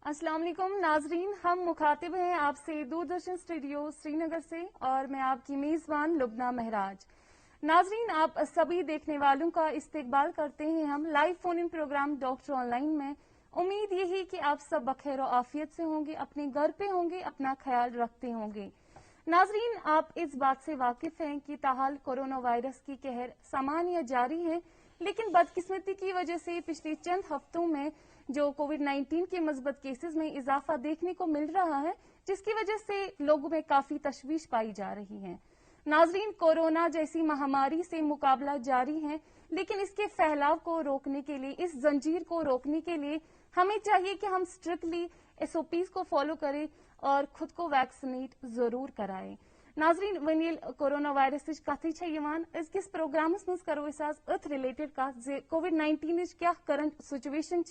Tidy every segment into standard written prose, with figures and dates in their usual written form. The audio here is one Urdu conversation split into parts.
السلام علیکم ناظرین، ہم مخاطب ہیں آپ سے دوردرشن اسٹوڈیو سری نگر سے اور میں آپ کی میزبان لبنہ مہراج۔ ناظرین، آپ سبھی دیکھنے والوں کا استقبال کرتے ہیں ہم live phone in programme doctor online میں۔ امید یہی کہ آپ سب بخیر و عافیت سے ہوں گے، اپنے گھر پہ ہوں گے، اپنا خیال رکھتے ہوں گے۔ ناظرین، آپ اس بات سے واقف ہیں کہ تاحال کورونا وائرس کی قہر سامانیہ جاری ہے، لیکن بدقسمتی کی وجہ سے پچھلے چند ہفتوں میں جو کووڈ 19 کے مثبت کیسز میں اضافہ دیکھنے کو مل رہا ہے، جس کی وجہ سے لوگوں میں کافی تشویش پائی جا رہی ہے۔ ناظرین، کورونا جیسی مہاماری سے مقابلہ جاری ہے، لیکن اس کے پھیلاؤ کو روکنے کے لیے، اس زنجیر کو روکنے کے لیے ہمیں چاہیے کہ ہم اسٹرکٹلی SOPs کو فالو کریں اور خود کو ویکسینیٹ ضرور کرائیں۔ ناظرین، ون کورونا وائرس کتھی اس کس پروگرامس مز کرو ات ریلیٹڈ کت کووڈ 19 کیا کرنٹ سچویشن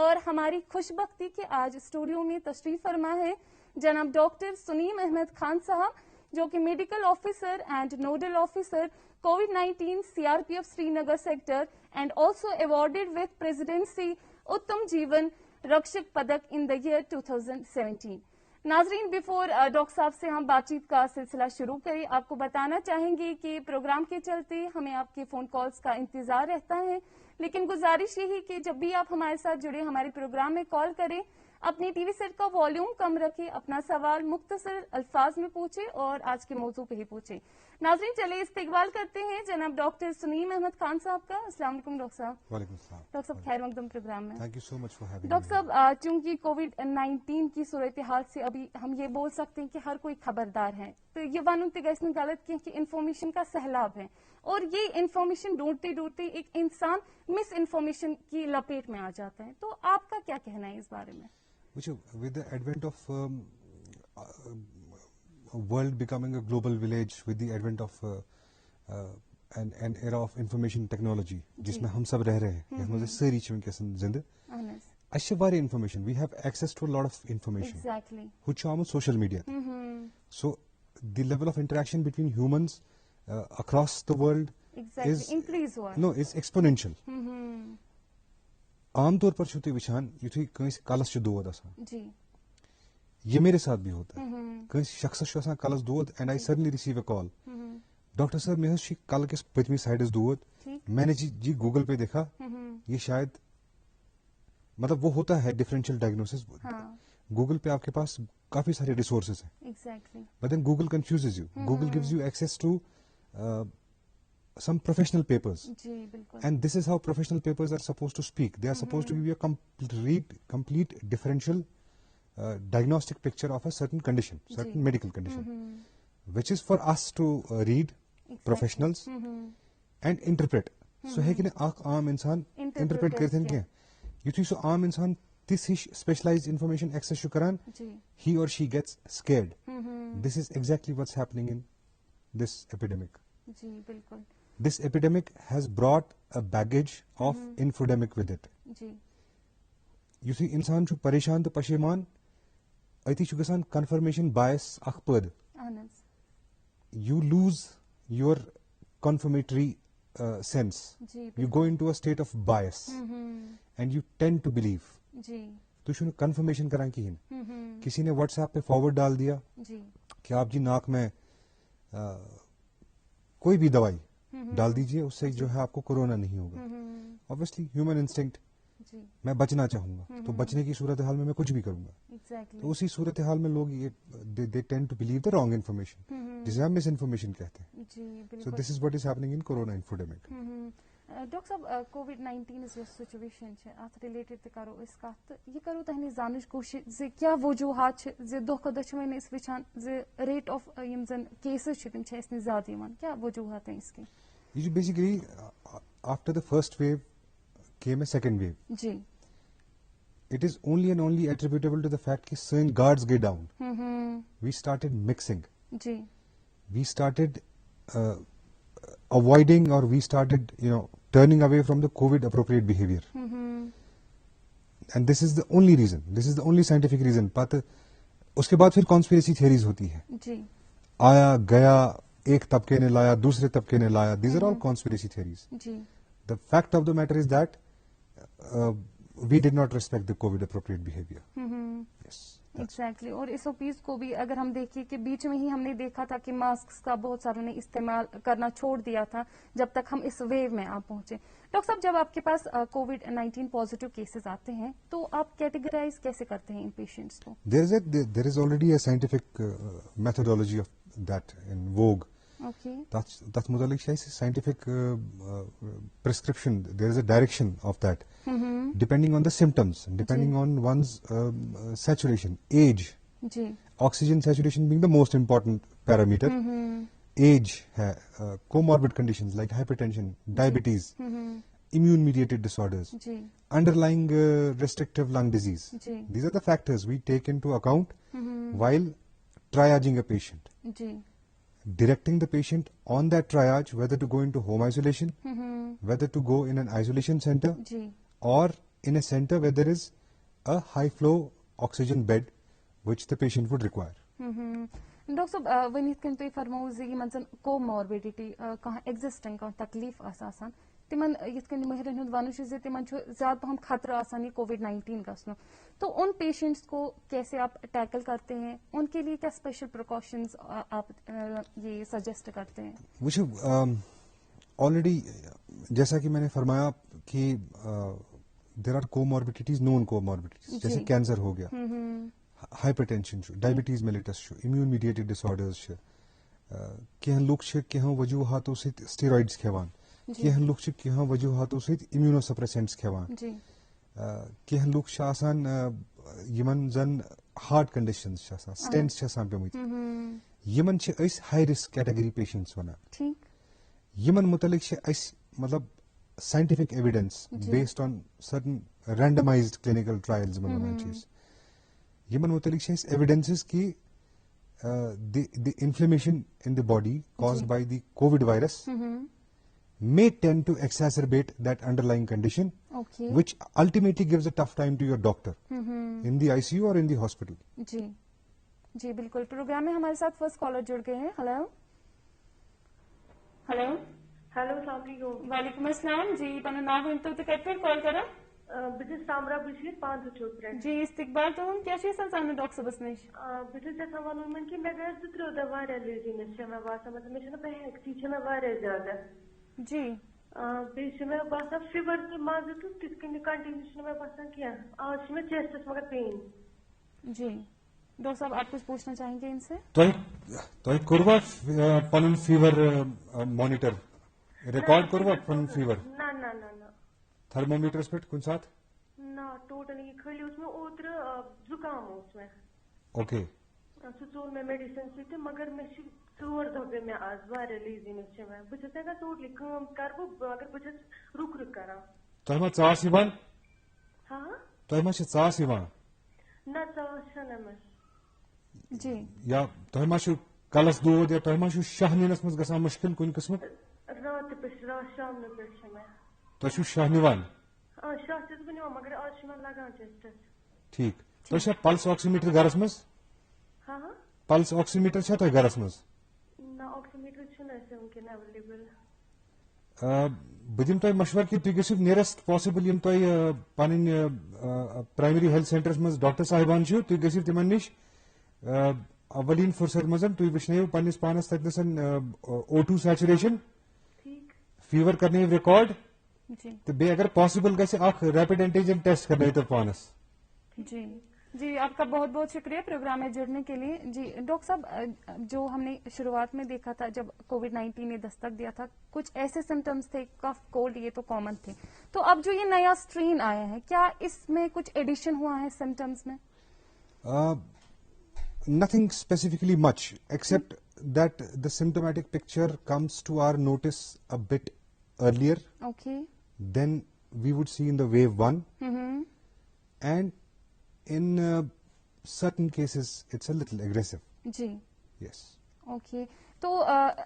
اور ہماری خوش بختی کہ آج اسٹوڈیو میں تشریف فرما ہے جناب ڈاکٹر سنیم احمد خان صاحب، جو کہ medical officer and nodal officer covid 19 CRPF Srinagar sector and also awarded with presidency Uttam Jeevan Rakshak پدک in the year 2017۔ ناظرین، بیفور ڈاکٹر صاحب سے ہم بات چیت کا سلسلہ شروع کریں، آپ کو بتانا چاہیں گے کہ پروگرام کے چلتے ہمیں آپ کے فون کالز کا انتظار رہتا ہے، لیکن گزارش یہی کہ جب بھی آپ ہمارے ساتھ جڑے ہمارے پروگرام میں کال کریں، اپنی ٹی وی سیٹ کا والیوم کم رکھیں، اپنا سوال مختصر الفاظ میں پوچھیں اور آج کے موضوع پہ ہی پوچھیں۔ ناظرین، چلے استقبال کرتے ہیں جناب ڈاکٹر سنیم احمد خان صاحب کا۔ السلام علیکم ڈاکٹر صاحب۔ وعلیکم السلام ڈاکٹر صاحب، خیر مقدم پروگرام میں۔ Thank you so much for having doctor صاحب، چونکہ کووڈ 19 کی صورتحال سے ابھی ہم یہ بول سکتے ہیں کہ ہر کوئی خبردار ہے، تو یہ ون تہ گژھِ نہٕ غلط کینٛہہ کہ انفارمیشن کا سیلاب ہے اور یہ انفارمیشن ڈھونڈتے ڈھونڈتے ایک انسان مس انفارمیشن کی لپیٹ میں آ جاتا ہے، تو آپ کا کیا کہنا ہے اس بارے میں؟ With the advent of world becoming a global village, with the advent of an era of information technology, جس میں ہم سب رہ رہے ہیں، یتھ منٛز سٲری چھِ وٕنکیٚس زِندٕ، اَسہِ چھِ واریاہ information, we have access to lot of information, ہُہ چھُ آمُت social media, so the level of interaction between humans across the world is exponential. عام طور پر چھو تُہۍ وٕچھان یُتھُے کٲنٛسہِ کلس چھُ دود آسان، یہ میرے ساتھ بھی ہوتا ہے، کٲنٛسہِ شخصس چھُ آسان کلس دود and I suddenly receive a call, doctor صاحب مےٚ حظ چھُ کل کِس پٔتمہِ سایڈس دود، میں نے جی گوگل پہ دیکھا، یہ شاید مطلب وہ ہوتا ہے ڈفرینشیل ڈائگنوسس، گوگل پہ آپ کے پاس کافی سارے ریسورسز ہیں، but then Google confuses you, Google gives you access to some professional papers, and this is how professional papers are supposed to speak. They are supposed to give you a complete differential diagnostic picture of a certain condition, certain medical condition, which is for us to read, professionals, and interpret. So ہے کہ نا اکھ عام انسان انٹرپریٹ کرتن کیا یتھُے سُہ عام انسان تِژھ ہِش specialized information access چھُ کران، he or she gets scared. This is exactly what's happening in this epidemic. This epidemic has brought a baggage of infodemic with it. یُتھُے انسان چھُ پریشان تہٕ پشیمان، أتی چھُ گژھان confirmation bias اکھ پٲدٕ. You lose your confirmatory sense. You go into a state of bias and you tend to believe. تو چھُنہٕ کنفرمیشن کران کہیٖنۍ. کسی نے واٹس ایپ پہ فارورڈ ڈال دیا کہ آپ جی ناک میں کوئی بھی دوائی ڈال دیجیے، اس سے جو ہے آپ کو کورونا نہیں ہوگا. obviously ہیومن انسٹنکٹ، میں بچنا چاہوں گا تو بچنے کی صورتحال میں کچھ بھی کروں گا. تو اسی صورتحال میں لوگ they tend to believe the wrong information، جسے ہم مس انفارمیشن کہتے ہیں. so this is what is happening in corona infodemic. Doctor صاحب، کووڈ 19 سچویشن ات ریلیٹڈ تہ کرو اس کت تو یہ کرو تہ نش زانچ کوشش زِ کیا وجوہات دہ کھۄتہٕ دۄہ وۄنۍ أسۍ وٕچھان زِ ریٹ آف یم زن کیسز تم اس نش زیادٕ یوان، کیا وجوہات ہیں اس کے؟ یہ جو basically after the first wave came a second wave. جی. It is only and only attributable to the fact کہ سٲنۍ guards گٔے down. We started mixing. G. We started avoiding or we started turning away from the COVID appropriate behavior. And this is the only reason, this is the only scientific reason. But اس کے بعد پھر conspiracy theories ہوتی ہے. جی. آیا گیا، ایک طبقے نے لایا، دوسرے طبقے نے لایا. These are all conspiracy theories. جی. The fact of the matter is that we did not respect the COVID appropriate behavior. Exactly. اور SOPs کو بھی اگر ہم دیکھیں کہ بیچ میں ہی ہم نے دیکھا تھا کہ ماسک کا بہت ساروں نے استعمال کرنا چھوڑ دیا تھا جب تک ہم اس ویو میں آپ پہنچے. ڈاکٹر صاحب جب آپ کے پاس COVID-19 پازیٹیو کیسز آتے ہیں تو آپ کیٹیگرائز کیسے کرتے ہیں ان پیشنٹس کو؟ There is already a scientific methodology of that in vogue. Okay. That's متعلق ہے scientific prescription. There is a direction of that. Depending on the symptoms, depending on one's saturation, age. جی. Oxygen saturation being the most important parameter. Age ہے, comorbid conditions like hypertension, diabetes, immune mediated disorders, جی. underlying restrictive lung disease. جی. These are the factors we take into account while triaging a patient. جی. Directing the patient on that triage, whether to go into home isolation, whether to go in an isolation center, جی. or in a center where there is a high flow oxygen bed which the patient would require. Doctor صاحب ونیت کن تُہۍ فرمو زِ یِمن زن کوماربیڈٹی کانٛہہ ایگزسٹنگ کانٛہہ تکلیف آسان تمن یِتھ کٔنۍ مٲہرن ہُنٛد ونُن چھُ زِ تمن چھُ زیادٕ پہم خطرہ آسان یہ COVID-19 گژھنُک تو ان پیشنٹس کو کیسے آپ ٹیکل کرتے ہیں؟ ان کے لیے کیا اسپیشل پریکاشنز آپ یہ سجیسٹ کرتے ہیں؟ وچ آلریڈی جیسا کہ میں نے فرمایا کہ دیر آر کوماربیڈیٹیز, نون کوماربیڈیٹیز, جیسے کینسر ہو گیا, hypertension, diabetes mellitus, immune mediated disorders, کینٛہہ لُکھ چھِ کینٛہہ وجوہاتو سۭتۍ اسٹیرائڈس کھٮ۪وان, کینٛہہ لُکھ چھِ کینٛہہ وجوہاتو سۭتۍ امیونو سپریسنٹس کھٮ۪وان, کینٛہہ لُکھ چھِ آسان یِمن زن ہارٹ کنڈیشنز چھِ آسان, سٹینٹس چھِ آسان پیمٕتۍ, یِمن چھِ أسۍ ہائی رسک کیٹگری پیشنٹس ونان. یِمن متعلق چھِ اَسہِ مطلب scientific evidence based on certain randomized clinical trials یِمن ونان چھِ أسۍ. یِمن متعلق چھِ اَسہِ evidences کہ the inflammation in the body caused by the COVID virus may tend to exacerbate that underlying condition, which ultimately gives a tough time to your doctor in the ICU or in the hospital. جی جی بالکل. پروگرام میں ہمارے ساتھ فرسٹ کالر جڑ گئے ہیں. ہلو ہلو ہیلو السلام علیکم. وعلیکم السلام. جی پنُن ناو ؤنتو تہٕ کتہِ پٮ۪ٹھ کال کران؟ بہٕ چھَس سامرا بشیٖر پانٛژھ پٮ۪ٹھ. جی استقبال تُہُنٛد. کیٛاہ چھُ یژھان زانُن ڈاکٹر صٲبس نِش؟ بہٕ چھَس یژھان وَنُن کہِ مےٚ گٔے 2-3 دۄہ واریاہ لیزیٖنٮ۪س چھےٚ مےٚ باسان, مطلب مےٚ چھَنہٕ بےٚ چھِ مےٚ واریاہ زیادٕ. جی. بیٚیہِ چھِ مےٚ باسان فیور تہِ منٛزٕ تہٕ تِتھ کٔنۍ کنٹِنیو چھُنہٕ مےٚ باسان کیٚنٛہہ. آز چھِ مےٚ چیسٹس مگر پین. جی ڈاکٹر صاحب آپ کچھ پوچھنا چاہیں گے ان سے؟ تۄہہِ کوٚروا پنُن فیور مانیٹر ریکارڈ کوٚروا پنُن فیور؟ نہ نہ نہ نہ. تھرمومیٹرس پٮ۪ٹھ کُنہِ ساتہٕ؟ نہ ٹوٹلی خٲلی اوس مےٚ اوترٕ زُکام اوس مےٚ. اوکے. سُہ ژوٚل مےٚ میڈِسن سۭتۍ تہٕ مگر مےٚ چھِ 4 دۄہ گٔے مےٚ آز واریاہ لیزیٖنٮ۪س چھےٚ مےٚ. بہٕ چھَس ہٮ۪کان ٹوٹلی کٲم کرٕ بہٕ مگر بہٕ چھَس رُک رُک کران. تۄہہِ ما ژاس یِوان؟ ہاں تۄہہِ ما چھِ ژاس یِوان؟ نہ ژاس چھَنہٕ مےٚ. جی. یا تۄہہِ ما چھُ کلس دود یا تۄہہِ ما چھُ شاہ نِنس منٛز گژھان مُشکِل کُنہِ قٕسمُک؟ راتہٕ پٮ۪ٹھ راتھ شامنہٕ پٮ۪ٹھ چھےٚ مےٚ. تۄہہِ چھُو شاہ نِوان؟ شاہ چھَس بہٕ نِوان مگر آز چھُ مےٚ لگان چیسٹس. ٹھیٖک. تۄہہِ چھا پلس آکسیٖمیٹر گرس منٛز؟ ہاں ہاں. پلس آکسیٖمیٹر چھا تۄہہِ گرس منٛز؟ نہ آکسیٖمیٹر چھُنہٕ اَسہِ وٕنکٮ۪ن ایویلیبل. بہٕ دِمہٕ تۄہہِ مشورٕ کہِ تُہۍ گٔژھِو نیرسٹ پاسبل یِم تۄہہِ پنٕنۍ پرایمری ہیلتھ سینٹرس منٛز ڈاکٹر صاحبان چھِو تُہۍ گٔژھِو تِمن نِش اولین فرصت منٛز تُہۍ وٕچھنٲیِو پننِس پانس تتنس O2 سیچوریشن, فیور کرنٲیِو ریکارڈ تہٕ بیٚیہِ اگر پاسبل گژھِ اکھ ریپڈ اینٹیجن ٹیسٹ کرنٲیِو تُہۍ پانس. جی جی آپ کا بہت بہت شکریہ پروگرام میں جڑنے کے لیے. جی ڈاکٹر صاحب جو ہم نے شروعات میں دیکھا تھا جب COVID-19 نے دستک دیا تھا کچھ ایسے سمٹمس تھے, کف کولڈ یہ تو کامن تھے, تو اب جو یہ نیا اسٹرین آیا ہے کیا اس میں کچھ ایڈیشن ہوا ہے سمٹمس میں؟ Nothing specifically much except that the symptomatic picture comes to our notice a bit earlier. Okay. Than we would see in the wave 1. And in certain cases it's a little aggressive. جی. Yes. اوکے. تو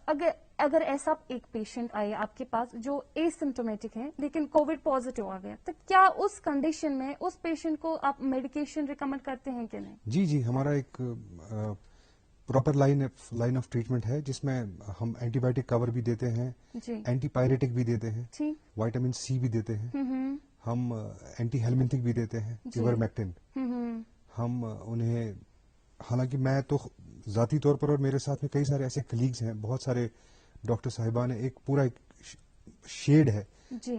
اگر ایسا ایک پیشنٹ آئے آپ کے پاس جو اے سمٹومیٹک ہے لیکن کووڈ پازیٹیو آ گیا تو کیا اس کنڈیشن میں اس پیشنٹ کو آپ میڈیکیشن ریکمینڈ کرتے ہیں کہ نہیں؟ جی جی ہمارا ایک پراپر لائن آف ٹریٹمنٹ ہے جس میں ہم اینٹی بایوٹک کور بھی دیتے ہیں, اینٹی پائریٹک بھی دیتے ہیں, وائٹامن سی بھی دیتے ہیں, ہم اینٹی ہیلمنتھک بھی دیتے ہیں, ایورمیکٹن, ہم انہیں حالانکہ میں تو ذاتی طور پر اور میرے ساتھ میں کئی سارے ایسے کلیگز ہیں, بہت سارے ڈاکٹر صاحبان ہیں, ایک پورا شیڈ ہے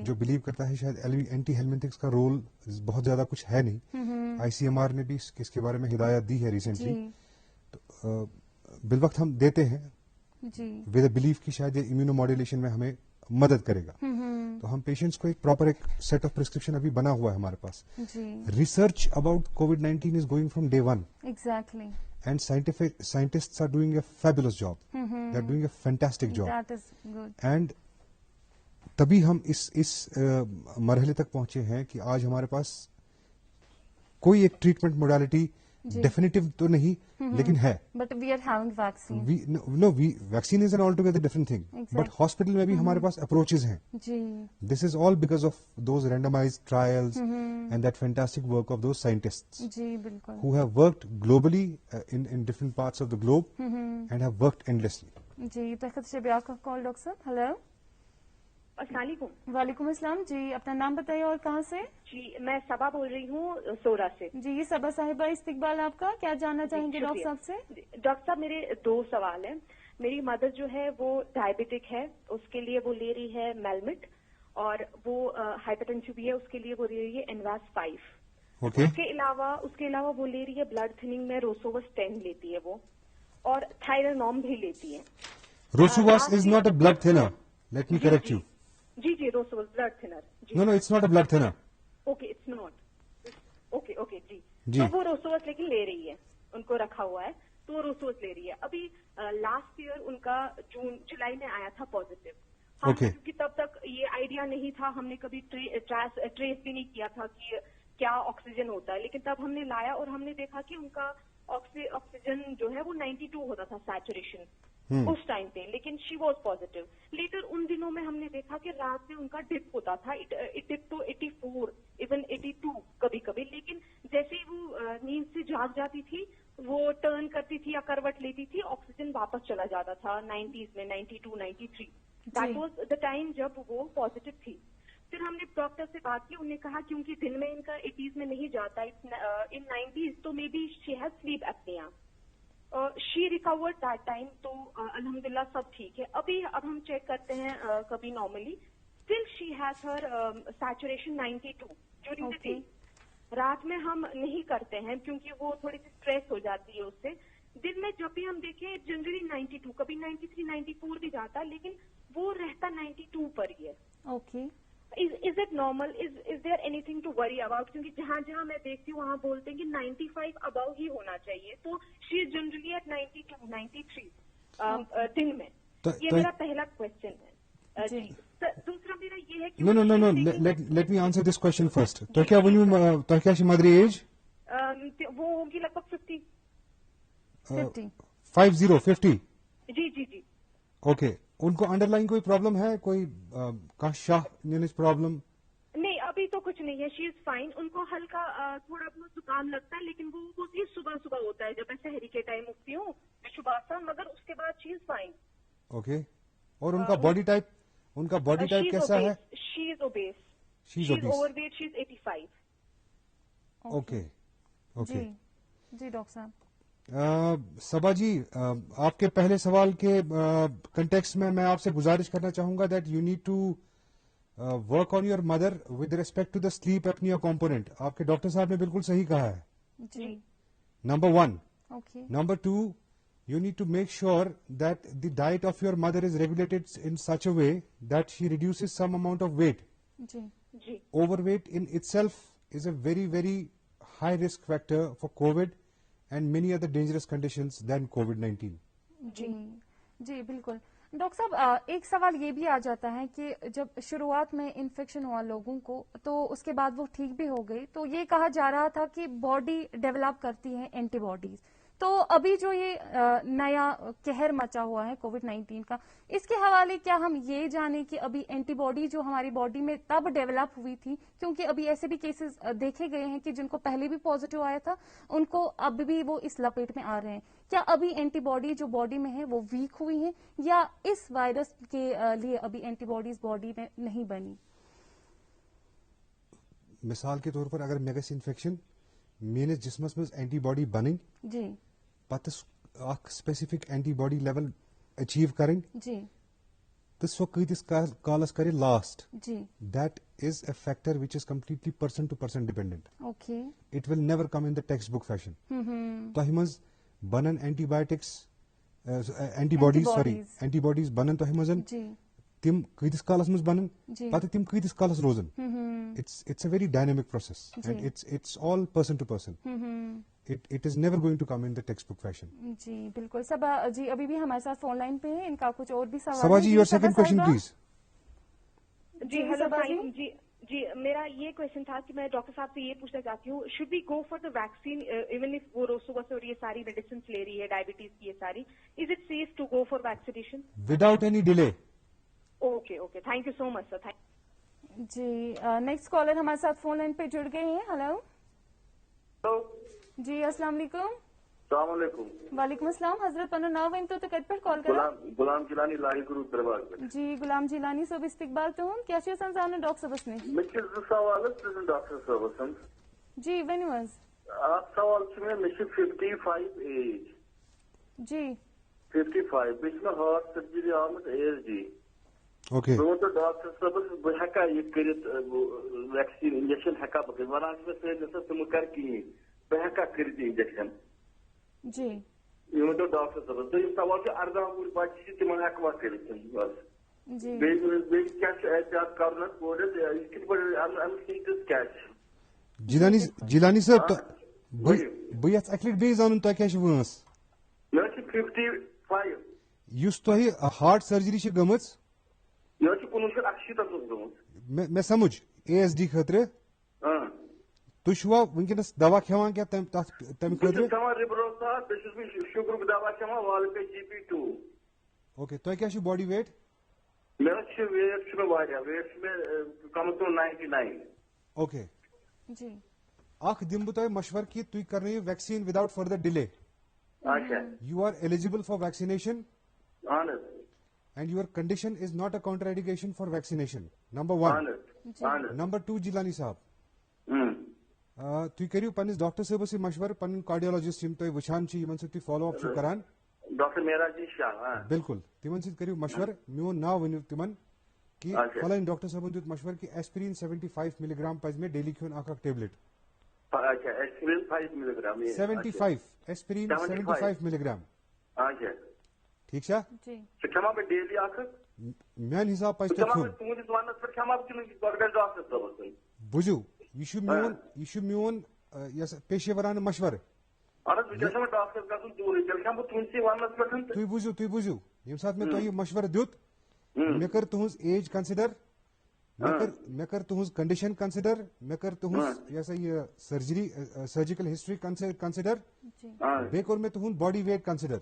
جو بلیو کرتا ہے شاید اینٹی ہیلمنتھکس کا رول بہت زیادہ کچھ ہے نہیں. آئی سی ایم آر نے بھی اس کے بارے میں ہدایت دی ہے ریسنٹلی, تو بالوقت ہم دیتے ہیں ود اے بلیف کی شاید یہ امیونو ماڈولیشن میں ہمیں مدد کرے گا. تو ہم پیشنٹس کو ایک پراپر ایک سیٹ آف پرسکرپشن ابھی بنا ہوا ہے ہمارے پاس. Research about COVID-19 is going from day one. Exactly. And scientists are doing a fabulous job. They are doing a fantastic job. That is good. And تبھی ہم اس مرحلے تک پہنچے ہیں کہ آج ہمارے پاس کوئی ایک ٹریٹمنٹ موڈالٹی ڈیفینیٹو تو نہیں لیکن ہے. But we are having vaccine. No, vaccine is an altogether different thing. But hospital میں بھی ہمارے پاس approaches ہیں. This is all because of those randomized trials and that fantastic work of those scientists who have worked globally in different parts of the globe and have worked endlessly. جی تخت سے بیاہ کا کال ڈاکٹر صاحب. ہیلو. السلام علیکم. وعلیکم السلام. جی اپنا نام بتائیے اور کہاں سے؟ جی میں صبا بول رہی ہوں سورا سے. جی صبا صاحبہ استقبال آپ کا, کیا جاننا چاہیں گے ڈاکٹر صاحب سے؟ ڈاکٹر صاحب میرے 2 سوال ہیں. میری مدر جو ہے وہ ڈائبٹک ہے, اس کے لیے وہ لے رہی ہے میلمٹ, اور وہ ہائپر ٹینشن بھی ہے, اس کے لیے وہ لے رہی ہے انواس 5. اس کے علاوہ وہ لے رہی ہے بلڈ تھننگ میں روسووس 10 لیتی ہے وہ, اور تھائرونوم بھی لیتی ہے. Rosuvas is not a blood thinner, let me correct you. جی Rosuvas blood thinner. No it's not a blood thinner. Okay it's not. Okay جی. تو وہ روسووس لیکن لے رہی ہے, ان کو رکھا ہوا ہے تو وہ روسووس لے رہی ہے. ابھی لاسٹ ایئر ان کا جولائی میں آیا تھا پازیٹیو. کیونکہ تب تک یہ آئیڈیا نہیں تھا, ہم نے کبھی ٹریس بھی نہیں کیا تھا کہ کیا آکسیجن ہوتا ہے, لیکن تب ہم نے لایا اور ہم نے دیکھا کہ ان کا آکسیجن جو ہے وہ 92 ہوتا تھا سیچوریشن اس ٹائم پہ, لیکن شی واز پازیٹیو. لیٹر ان دنوں میں ہم نے دیکھا کہ رات میں ان کا ڈپ ہوتا تھا, اٹ ڈپ ٹو 84 ایون 82 کبھی کبھی, لیکن جیسے ہی وہ نیند سے جاگ جاتی تھی وہ ٹرن کرتی تھی یا کروٹ لیتی تھی, آکسیجن واپس چلا جاتا تھا 90s میں 92 93. دیٹ واز دا ٹائم جب وہ پازیٹیو تھی. پھر ہم نے ڈاکٹر سے بات کی, انہوں نے کہا کیونکہ دن میں ان کا 80s میں نہیں جاتا, ان 90s, تو maybe she has sleep apnoea. She record that time, تو الحمدللہ سب ٹھیک ہے. اب ہم چیک کرتے ہیں کبھی normally, still she has Hare saturation 92 during the day. رات میں ہم نہیں کرتے ہیں کیونکہ وہ تھوڑی سی اسٹریس ہو جاتی ہے اس سے. دن میں جب بھی ہم دیکھیں جنرلی 92, کبھی 93 94 بھی جاتا, لیکن وہ رہتا 92 پر ہی ہے. Okay. Is it normal? Is there anything to worry about? کیونکہ جہاں جہاں میں دیکھتی ہوں وہاں بولتے ہیں کہ 95 ابو ہی ہونا چاہیے, تو شی از جنرلی ایٹ 92 93 دن میں. یہ میرا پہلا کوشچن ہے. جی دوسرا میرا یہ ہے کہ no let me answer this question first. تو کیا مدری ایج وہ ہوگی لگ بھگ 50. جی. اوکے. ان کو انڈر لائن کوئی پرابلم ہے, کوئی شاہ پرابلم؟ نہیں, ابھی تو کچھ نہیں ہے, شی از فائن. ان کو ہلکا تھوڑا بہت زکام لگتا ہے, لیکن وہ صبح ہوتا ہے جب میں سحری کے ٹائم اٹھتی ہوں صبح, مگر اس کے بعد شی از فائن. اوکے. اور ان کا باڈی ٹائپ کیسا ہے؟ شی از اوبیس. شی از اوور ویٹ. شی از 85. اوکے. جی ڈاکٹر صاحب. صبا جی, آپ کے پہلے سوال کے کنٹیکسٹ میں آپ سے گزارش کرنا چاہوں گا that you need to work on your mother with respect to the sleep apnea component. آپ کے ڈاکٹر صاحب نے بالکل صحیح کہا ہے. جی. Number 1. Number 2, you need to make sure that the diet of your mother is regulated in such a way that she reduces some amount of weight. جی. Overweight in itself is a very very high risk factor for COVID and many other dangerous conditions than COVID-19. جی بالکل. ڈاکٹر صاحب ایک سوال یہ بھی آ جاتا ہے کہ جب شروعات میں انفیکشن ہوا لوگوں کو تو اس کے بعد وہ ٹھیک بھی ہو گئی, تو یہ کہا جا رہا تھا کہ باڈی ڈیولپ کرتی ہے اینٹی باڈیز. تو ابھی جو یہ نیا قہر مچا ہوا ہے COVID-19 کا, اس کے حوالے کیا ہم یہ جانیں کہ ابھی اینٹی باڈی جو ہماری باڈی میں تب ڈیولپ ہوئی تھی, کیونکہ ابھی ایسے بھی کیسز دیکھے گئے ہیں کہ جن کو پہلے بھی پازیٹیو آیا تھا ان کو اب بھی وہ اس لپیٹ میں آ رہے ہیں. کیا ابھی اینٹی باڈی جو باڈی میں ہے وہ ویک ہوئی ہیں, یا اس وائرس کے لیے ابھی اینٹی باڈیز باڈی میں نہیں بنی؟ مثال کے طور پر اگر میگس انفیکشن میرے جسمس میں اینٹی باڈی بنی, جی, پتہٕ اکھ specific antibody level achieve کرٕنۍ جی تہٕ سۄ کۭتِس کالس کرِ last. جی That is a factor which is completely person to person dependent. Okay It will never come in the textbook fashion. تۄہہِ منٛز بنن antibodies بنن تۄہہِ منٛز جی تِم کۭتِس کالس منٛز بنن جی پتہٕ تِم کۭتِس کالس روزن. It's a very dynamic process and it's all person to person. It is never going to come in the textbook fashion. جی بالکل. صبا جی ابھی بھی ہمارے ساتھ فون لائن پہ ہیں, ان کا کچھ اور بھی سوال Sabha ہے. ji, your second question please. جی ہیلو جی میرا یہ کوشچن تھا کہ میں ڈاکٹر صاحب سے یہ پوچھنا چاہتی ہوں, should we go for the vaccine even if وہ صبح سے اور یہ ساری میڈیسنس لے رہی ہے, ڈائبٹیز کی یہ ساری, is it safe to go for vaccination Without any delay. Okay thank you so much sir. جی نیکسٹ کالر ہمارے ساتھ فون لائن پہ جڑ گئے ہیں. ہلو جی السلام علیکم. السلام علیکم. وعلیکم السلام. حضرت پنو ناو ونتو تو کت پہ کال کرا. غلام جیلانی لاہی گرو دربار پہ. جی غلام جیلانی صاحب استقبال تہن کیا چھ سمجھانا ڈاکٹر صاحبس نش. مے چھ زٕ سوال پرزنٹ ڈاکٹر صاحبس. جی ؤنِو حظ. اکھ سوال چھ مے چھ 55 ایج. جی 55 بیٚیہِ چھِ مےٚ ہارٹ سرجری آمٕژ ASD. Okay. بہٕ وَنہٕ ڈاکٹر صٲبس بہٕ ہٮ۪کا یہِ کٔرِتھ ویکسیٖن انجیکشن ہٮ۪کا بہٕ کٔرِتھ. وَنان چھِ مےٚ سٲری نَسا ژٕ مہٕ کر کِہیٖنۍ, بہٕ ہٮ۪کا کٔرِتھ یہِ انجیکشن. جی یہِ ؤنۍتو ڈاکٹر صٲبس. دوٚیِم سوال چھُ 18 وُہٕرۍ بچہِ چھِ تِمن ہٮ۪کوا کٔرِتھ بس. جی بیٚیہِ کیٛاہ چھُ احتیاط کرُن اَتھ بوٚڑ یہِ کِتھ پٲٹھۍ اَمِچ سِٹیٹس کیٛاہ چھِ. جیلانی صٲب بہٕ یژھ اکہِ لٹہِ بیٚیہِ زانُن تۄہہِ کیٛاہ چھِ وٲنس. مےٚ چھِ 55. یُس تۄہہِ ہارٹ سرجری چھِ گٔمٕژ مےٚ چھِ 1968 منٛز گوٚمُت. مےٚ سمجھ ASD خٲطرٕ تُہۍ چھُوا وٕنکیٚنس دوا کھٮ۪وان کیٚنٛہہ تمہِ بہٕ خٲطرٕ. چھُس کھٮ۪وان رِبروسا, بیٚیہِ چھُس بہٕ شُگرُک دوا کھٮ۪وان والپے GP2. اوکے تۄہہِ کیٛاہ چھُ باڈی ویٹ. مےٚ چھُ ویٹ چھُ مےٚ واریاہ, ویٹ چھُ مےٚ کمس کم 99. اوکے جی اکھ دِمہٕ بہٕ تۄہہِ مشورٕ کہِ تُہۍ کرنٲیِو ویکسیٖن وداوُٹ فٔردر ڈِلے. اچھا یوٗ آر ایلِجِبل فار ویکسِنیشن اہن حظ and your condition is not a contraindication for vaccination. Number اہن one. حظ اہن حظ. Number two, Jilani صاحب تُہۍ کٔرِو پننِس ڈاکٹر صٲبس سۭتۍ مشورٕ, پنٕنۍ کارڈیولوجسٹ یِم تۄہہِ وٕچھان چھِ یِمن سۭتۍ تُہۍ فالو اپ چھِو کران. ڈاکٹر میراج جی شاہ. بالکل تِمن سۭتۍ کٔرِو مشورٕ, میون ناو ؤنِو تِمن کہِ فلٲنۍ ڈاکٹر صٲبن دیُت مشورٕ کہِ ایسپرین 75 مِلی گرام پزِ مےٚ ڈیلی کھیوٚن اکھ ٹیبلِٹ. اچھا aspirin 5 milligram. 75 aspirin 75 milligram. اچھا ٹھیٖک چھا. جی سُہ کھٮ۪ما بہٕ ڈیلی اکھ. میانہِ حساب پزِ سُہ تۄہہِ کھٮ۪ما کھیوٚن. بہٕ تُہنٛدِس وننس پٮ۪ٹھ کھٮ۪ما بہٕ کِنہٕ گۄڈٕ گژھِ ڈاکٹر صٲبس سۭتۍ. بوٗزِو یہِ چھُ میون پیشیورانہٕ مشورٕ. اہن حظ بہٕ چھُس یژھان ڈاکٹرس گژھُن دوٗرٕے, تیٚلہِ کھٮ۪مہٕ بہٕ تُہنٛدسٕے وننس پٮ۪ٹھ. تُہۍ بوٗزِو ییٚمہِ ساتہٕ مےٚ تۄہہِ یہِ مشورٕ دیُت مےٚ کٔر تُہنٛز ایج کنسِڈر, مےٚ کٔر تُہنٛز کنڈِشن کنسِڈر, مےٚ کٔر تُہنٛز یہِ ہسا یہِ سرجری ہسٹری کنسِڈر, بیٚیہِ کوٚر مےٚ تُہنٛد باڈی ویٹ کنسِڈر.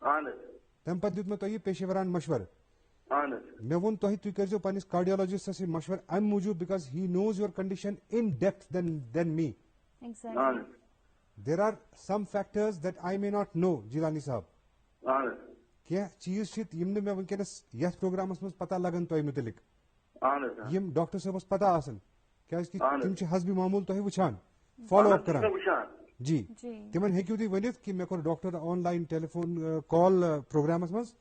اہن حظ تمہِ پتہٕ دیُت مےٚ تۄہہِ یہِ پیشیوران مشورٕ. اہن حظ مےٚ ووٚن تۄہہِ تُہۍ کٔرۍزیو پننِس کارڈیولوجسٹس سۭتۍ مشورٕ امہِ موٗجوٗب because he knows your condition in depth than me. اہن حظ There are some factors that I may not know, Jilani صاحب. اہن حظ کینٛہہ چیٖز چھِ یِم نہٕ مےٚ وٕنکیٚنس یتھ پروگرامس منٛز پتہ لگان تۄہہِ مُتعلق, اہن حظ یِم ڈاکٹر صٲبس پتہ آسان کیازِ کہِ تِم چھِ حسبِ معموٗل تۄہہِ وٕچھان, فالو اپ کران. وٕچھان. جی تِمن ہیٚکِو تُہۍ ؤنِتھ کہِ مےٚ کوٚر ڈاکٹر آن لاین ٹیلیفون کال پروگرامس منٛز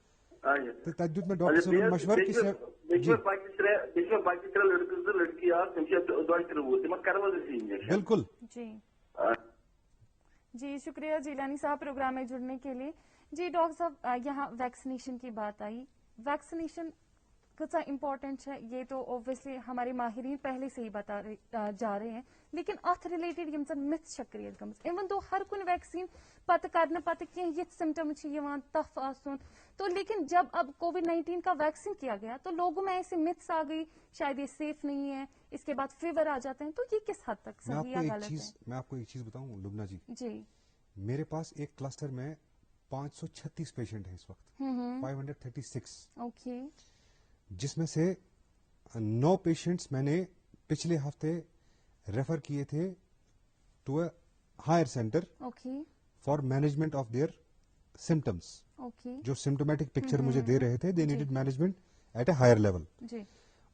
تہٕ تتہِ دیُت مےٚ ڈاکٹر صٲبن مشورٕ کہِ بیٚیہِ چھِ مےٚ بچہِ 3 لڑکہٕ 2 لڑکی اکھ, تِم چھِ 22 تِمن کرو حظ أسۍ انجیکشن. بالکل. جی شکریہ جیلانی صاحب پروگرام میں جڑنے کے لیے. جی ڈاکٹر صاحب یہاں ویکسینیشن کی بات آئی, ویکسینیشن کتنا امپورٹنٹ ہے یہ تو اوبویسلی ہمارے ماہرین پہلے سے ہی بتا جا رہے ہیں, لیکن اتھ ریلیٹڈ یم زن متھ کریٹ گمز ایون دو ہر کن ویکسین پتہ کرنے پتہ کی یت سمٹمز تف آسن تو, لیکن جب اب کووڈ-19 کا ویکسین کیا گیا تو لوگوں میں ایسے متس آ گئی شاید یہ سیف نہیں ہے, اس کے بعد فیور آ جاتے ہیں, تو یہ کس حد تک صحیح یا غلط ہے؟ میں آپ کو ایک چیز بتاؤں لبنہ جی. جی میرے پاس ایک کلسٹر میں 536 پیشنٹ ہیں اس وقت, 536. اوکے. جس میں سے 9 پیشنٹس میں نے پچھلے ہفتے ریفر کیے تھے to a higher centre for management of their symptoms. جو سمٹومیٹک پکچر مجھے دے رہے تھے, they needed management at a higher level.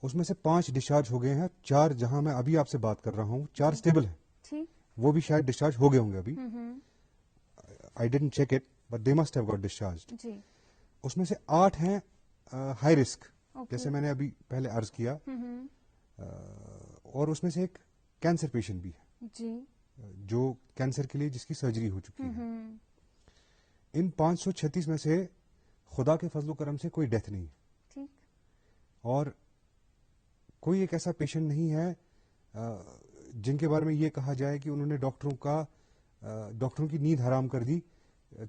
اس میں سے 5 ڈسچارج ہو گئے ہیں, 4 جہاں میں ابھی آپ سے بات کر رہا ہوں 4 اسٹیبل ہیں, وہ بھی شاید ڈسچارج ہو گئے ہوں گے ابھی. I didn't check it, but they must have got discharged. جی. اس میں سے 8 ہیں ہائی رسک, جیسے میں نے ابھی پہلے عرض کیا, اور اس میں سے ایک کینسر پیشنٹ بھی ہے جی, جو کینسر کے لیے جس کی سرجری ہو چکی ہے. ان 536 میں سے خدا کے فضل و کرم سے کوئی ڈیتھ نہیں ہے, ٹھیک, اور کوئی ایک ایسا پیشنٹ نہیں ہے جن کے بارے میں یہ کہا جائے کہ انہوں نے ڈاکٹروں کی نیند حرام کر دی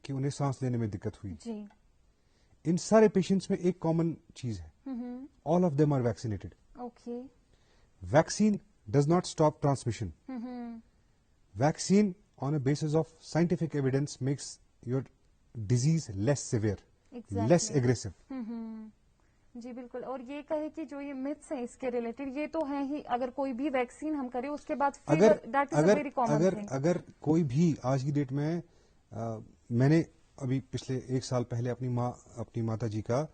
کہ انہیں سانس لینے میں دقت ہوئی. جی. ان سارے پیشنٹس میں ایک کامن چیز ہے, all of them are vaccinated. Okay. Vaccine does not stop transmission. Vaccine on a basis of scientific evidence makes your disease less severe, less aggressive. جی بالکل. اور یہ کہے کہ جو یہ متس ہیں اس کے ریلیٹڈ, یہ تو ہیں ہی, اگر کوئی بھی ویکسین ہم کریں اس کے بعد اگر کوئی بھی آج کی ڈیٹ میں, میں نے ابھی پچھلے 1 سال پہلے اپنی ماتا جی کا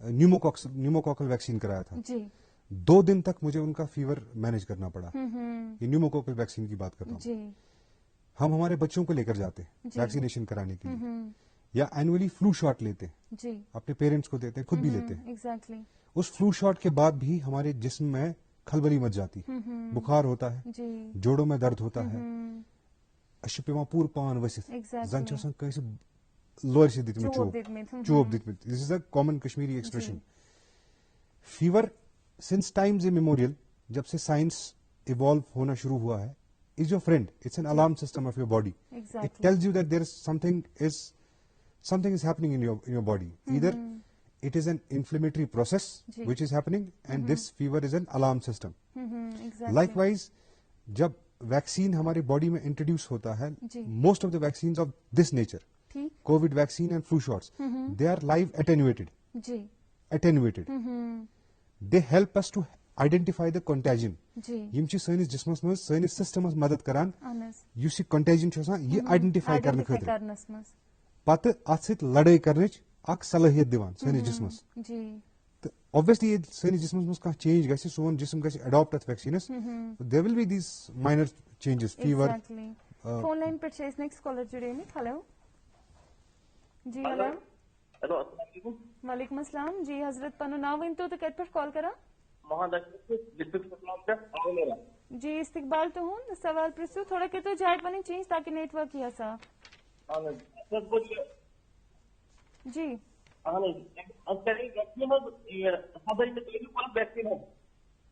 نیوموکوکل ویکسین کرایا تھا. جی. 2 دن تک مجھے ان کا فیور مینج کرنا پڑا. یہ نیوموکوکل ویکسین کی بات کر رہا ہوں. جی. ہم ہمارے بچوں کو لے کر جاتے ہیں ویکسینیشن کرانے کے لیے, یا اینولی فلو شاٹ لیتے ہیں. جی. اپنے پیرنٹس کو دیتے ہیں, خود بھی لیتے ہیں. ایگزیکٹلی. اس فلو شاٹ کے بعد بھی ہمارے جسم میں کھلبلی مچ جاتی, بخار ہوتا ہے, جوڑوں میں درد ہوتا ہے, اچھا پیوان پور پان ورست, زن چھ آسان کٲنٛسہِ لورِ سۭتۍ دِتمٕتۍ چوب دِتمٕتۍ. This is a common Kashmiri expression. Fever since times immemorial, جب سے سائنس ایوالو ہونا شروع ہوا ہے, is your friend. It's an alarm system of your body. It tells you that there is something is happening in your body. Either it is an inflammatory process which is happening, and this fever is an alarm system. Likewise, jab vaccine ہماری باڈی میں انٹروڈیوس ہوتا ہے, most of the vaccines of this nature, COVID vaccine and flu shots, they are live attenuated. They help us to identify the contagion. M چھ سٲنِس جسمس منٛز, سٲنِس سسٹمس مدد کران یُس یہِ contagion چھُ آسان یہِ آئیڈینٹیفائی کرنہٕ خٲطرٕ, پتہٕ اتھ سۭتۍ لڑٲے کرنٕچ اکھ صلٲحیت دِوان سٲنِس جسمس. تہٕ اوبویسلی ییٚلہِ سٲنِس جسمس منٛز کانٛہہ چینج گژھِ, سون جسم گژھِ اڈاپٹ اتھ vaccines, there will be these minor changes, fever. Phone line پہ نیکسٹ کالر جڑے نہیں. ہلو جی. ہلو. ہیلو, السلام علیکم. وعلیکم السلام. جی حضرت پنُن ناو ؤنۍتو تہٕ کتہِ پٮ۪ٹھ کال کران؟ جی استقبال تُہُنٛد. سوال پرٛژھِو, تھوڑا کٔرۍتو جاے پنٕنۍ چینج تاکہِ نیٹ ورک یی صاف. جی.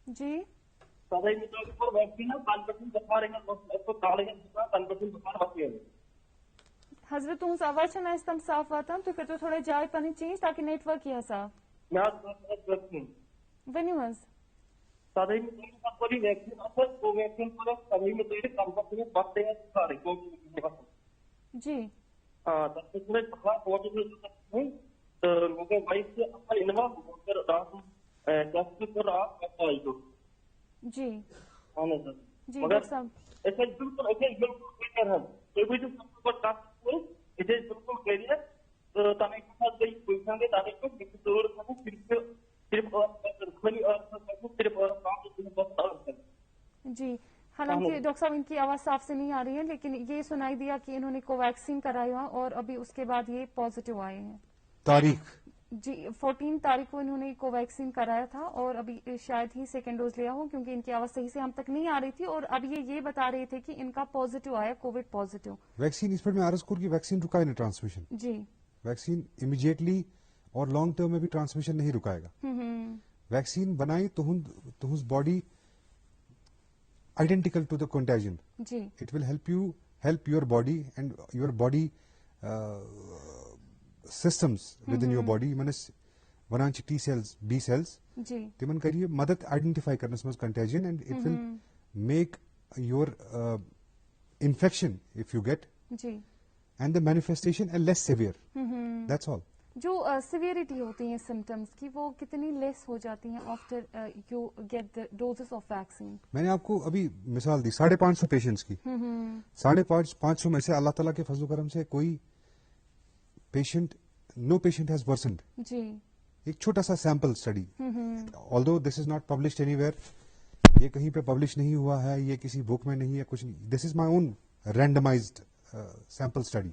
جی. حضرت تُہٕنٛز آواز چھَنہٕ اَسہِ تام صاف واتان, تُہۍ کٔرۍتو تھوڑا جاے پنٕنۍ چینج تاکہِ نیٹ ورک یی صاف. ؤنِو حظ. جی. جی. جی ڈاکٹر صاحب. جی حالانکہ ڈاکٹر صاحب ان کی آواز صاف سے نہیں آ رہی ہے, لیکن یہ سنائی دیا کہ انہوں نے کوویکسین کرایا اور ابھی اس کے بعد یہ پازیٹیو آئے ہیں. تاریخ جی 14 تاریخ کو انہوں نے کوویکسین کرایا تھا اور ابھی شاید ہی 2nd ڈوز لیا ہو, کیونکہ ان کی آواز صحیح سے ہم تک نہیں آ رہی تھی, اور اب یہ بتا رہے تھے کہ ان کا پازیٹیو آیا, کووڈ پازیٹیو. ویکسین اس پر میں عرض کروں کہ ویکسین رکائے نہیں ٹرانسمیشن. جی. ویکسین امیڈیٹلی اور لانگ ٹرم میں بھی ٹرانسمیشن نہیں رکائے گا. ویکسین بنائی تہذ body identical to the contagion. جی. It will help your body and your body systems within your body. ونان T cells, B cells. جی. تمن کریے مدد آئیڈینٹیفائی کرنس مز contagion, and it will make your infection, if you get, G, and the manifestation less severe. That's all. جو سیویئرٹی ہوتی ہیں سمٹمس کی, وہ کتنی لیس ہو جاتی ہیں after you get the doses of vaccine? میں نے آپ کو ابھی مثال دی 550 پیشنٹس کی. 550 میں سے اللہ تعالیٰ کے فضل و کرم سے کوئی پیشنٹ, نو پیشنٹ ہیز ورسنڈ. جی. ایک چھوٹا سا sample study, آلدو this is not published any where, یہ کہیں پہ پبلش نہیں ہوا ہے, یہ کسی بک میں نہیں ہے, کچھ نہیں. دس از مائی اون randomised sample study.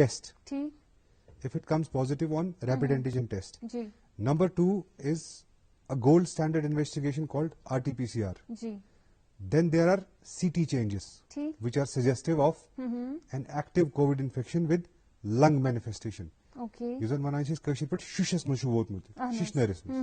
test. If it comes positive on rapid antigen test. Number 2 is a gold standard investigation called RT-PCR. Then there are CT changes, which are suggestive of an active COVID infection with lung manifestation. Okay. Usan wanan kashir pat shishas mach wotmut, shishneris mach.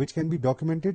which can be documented.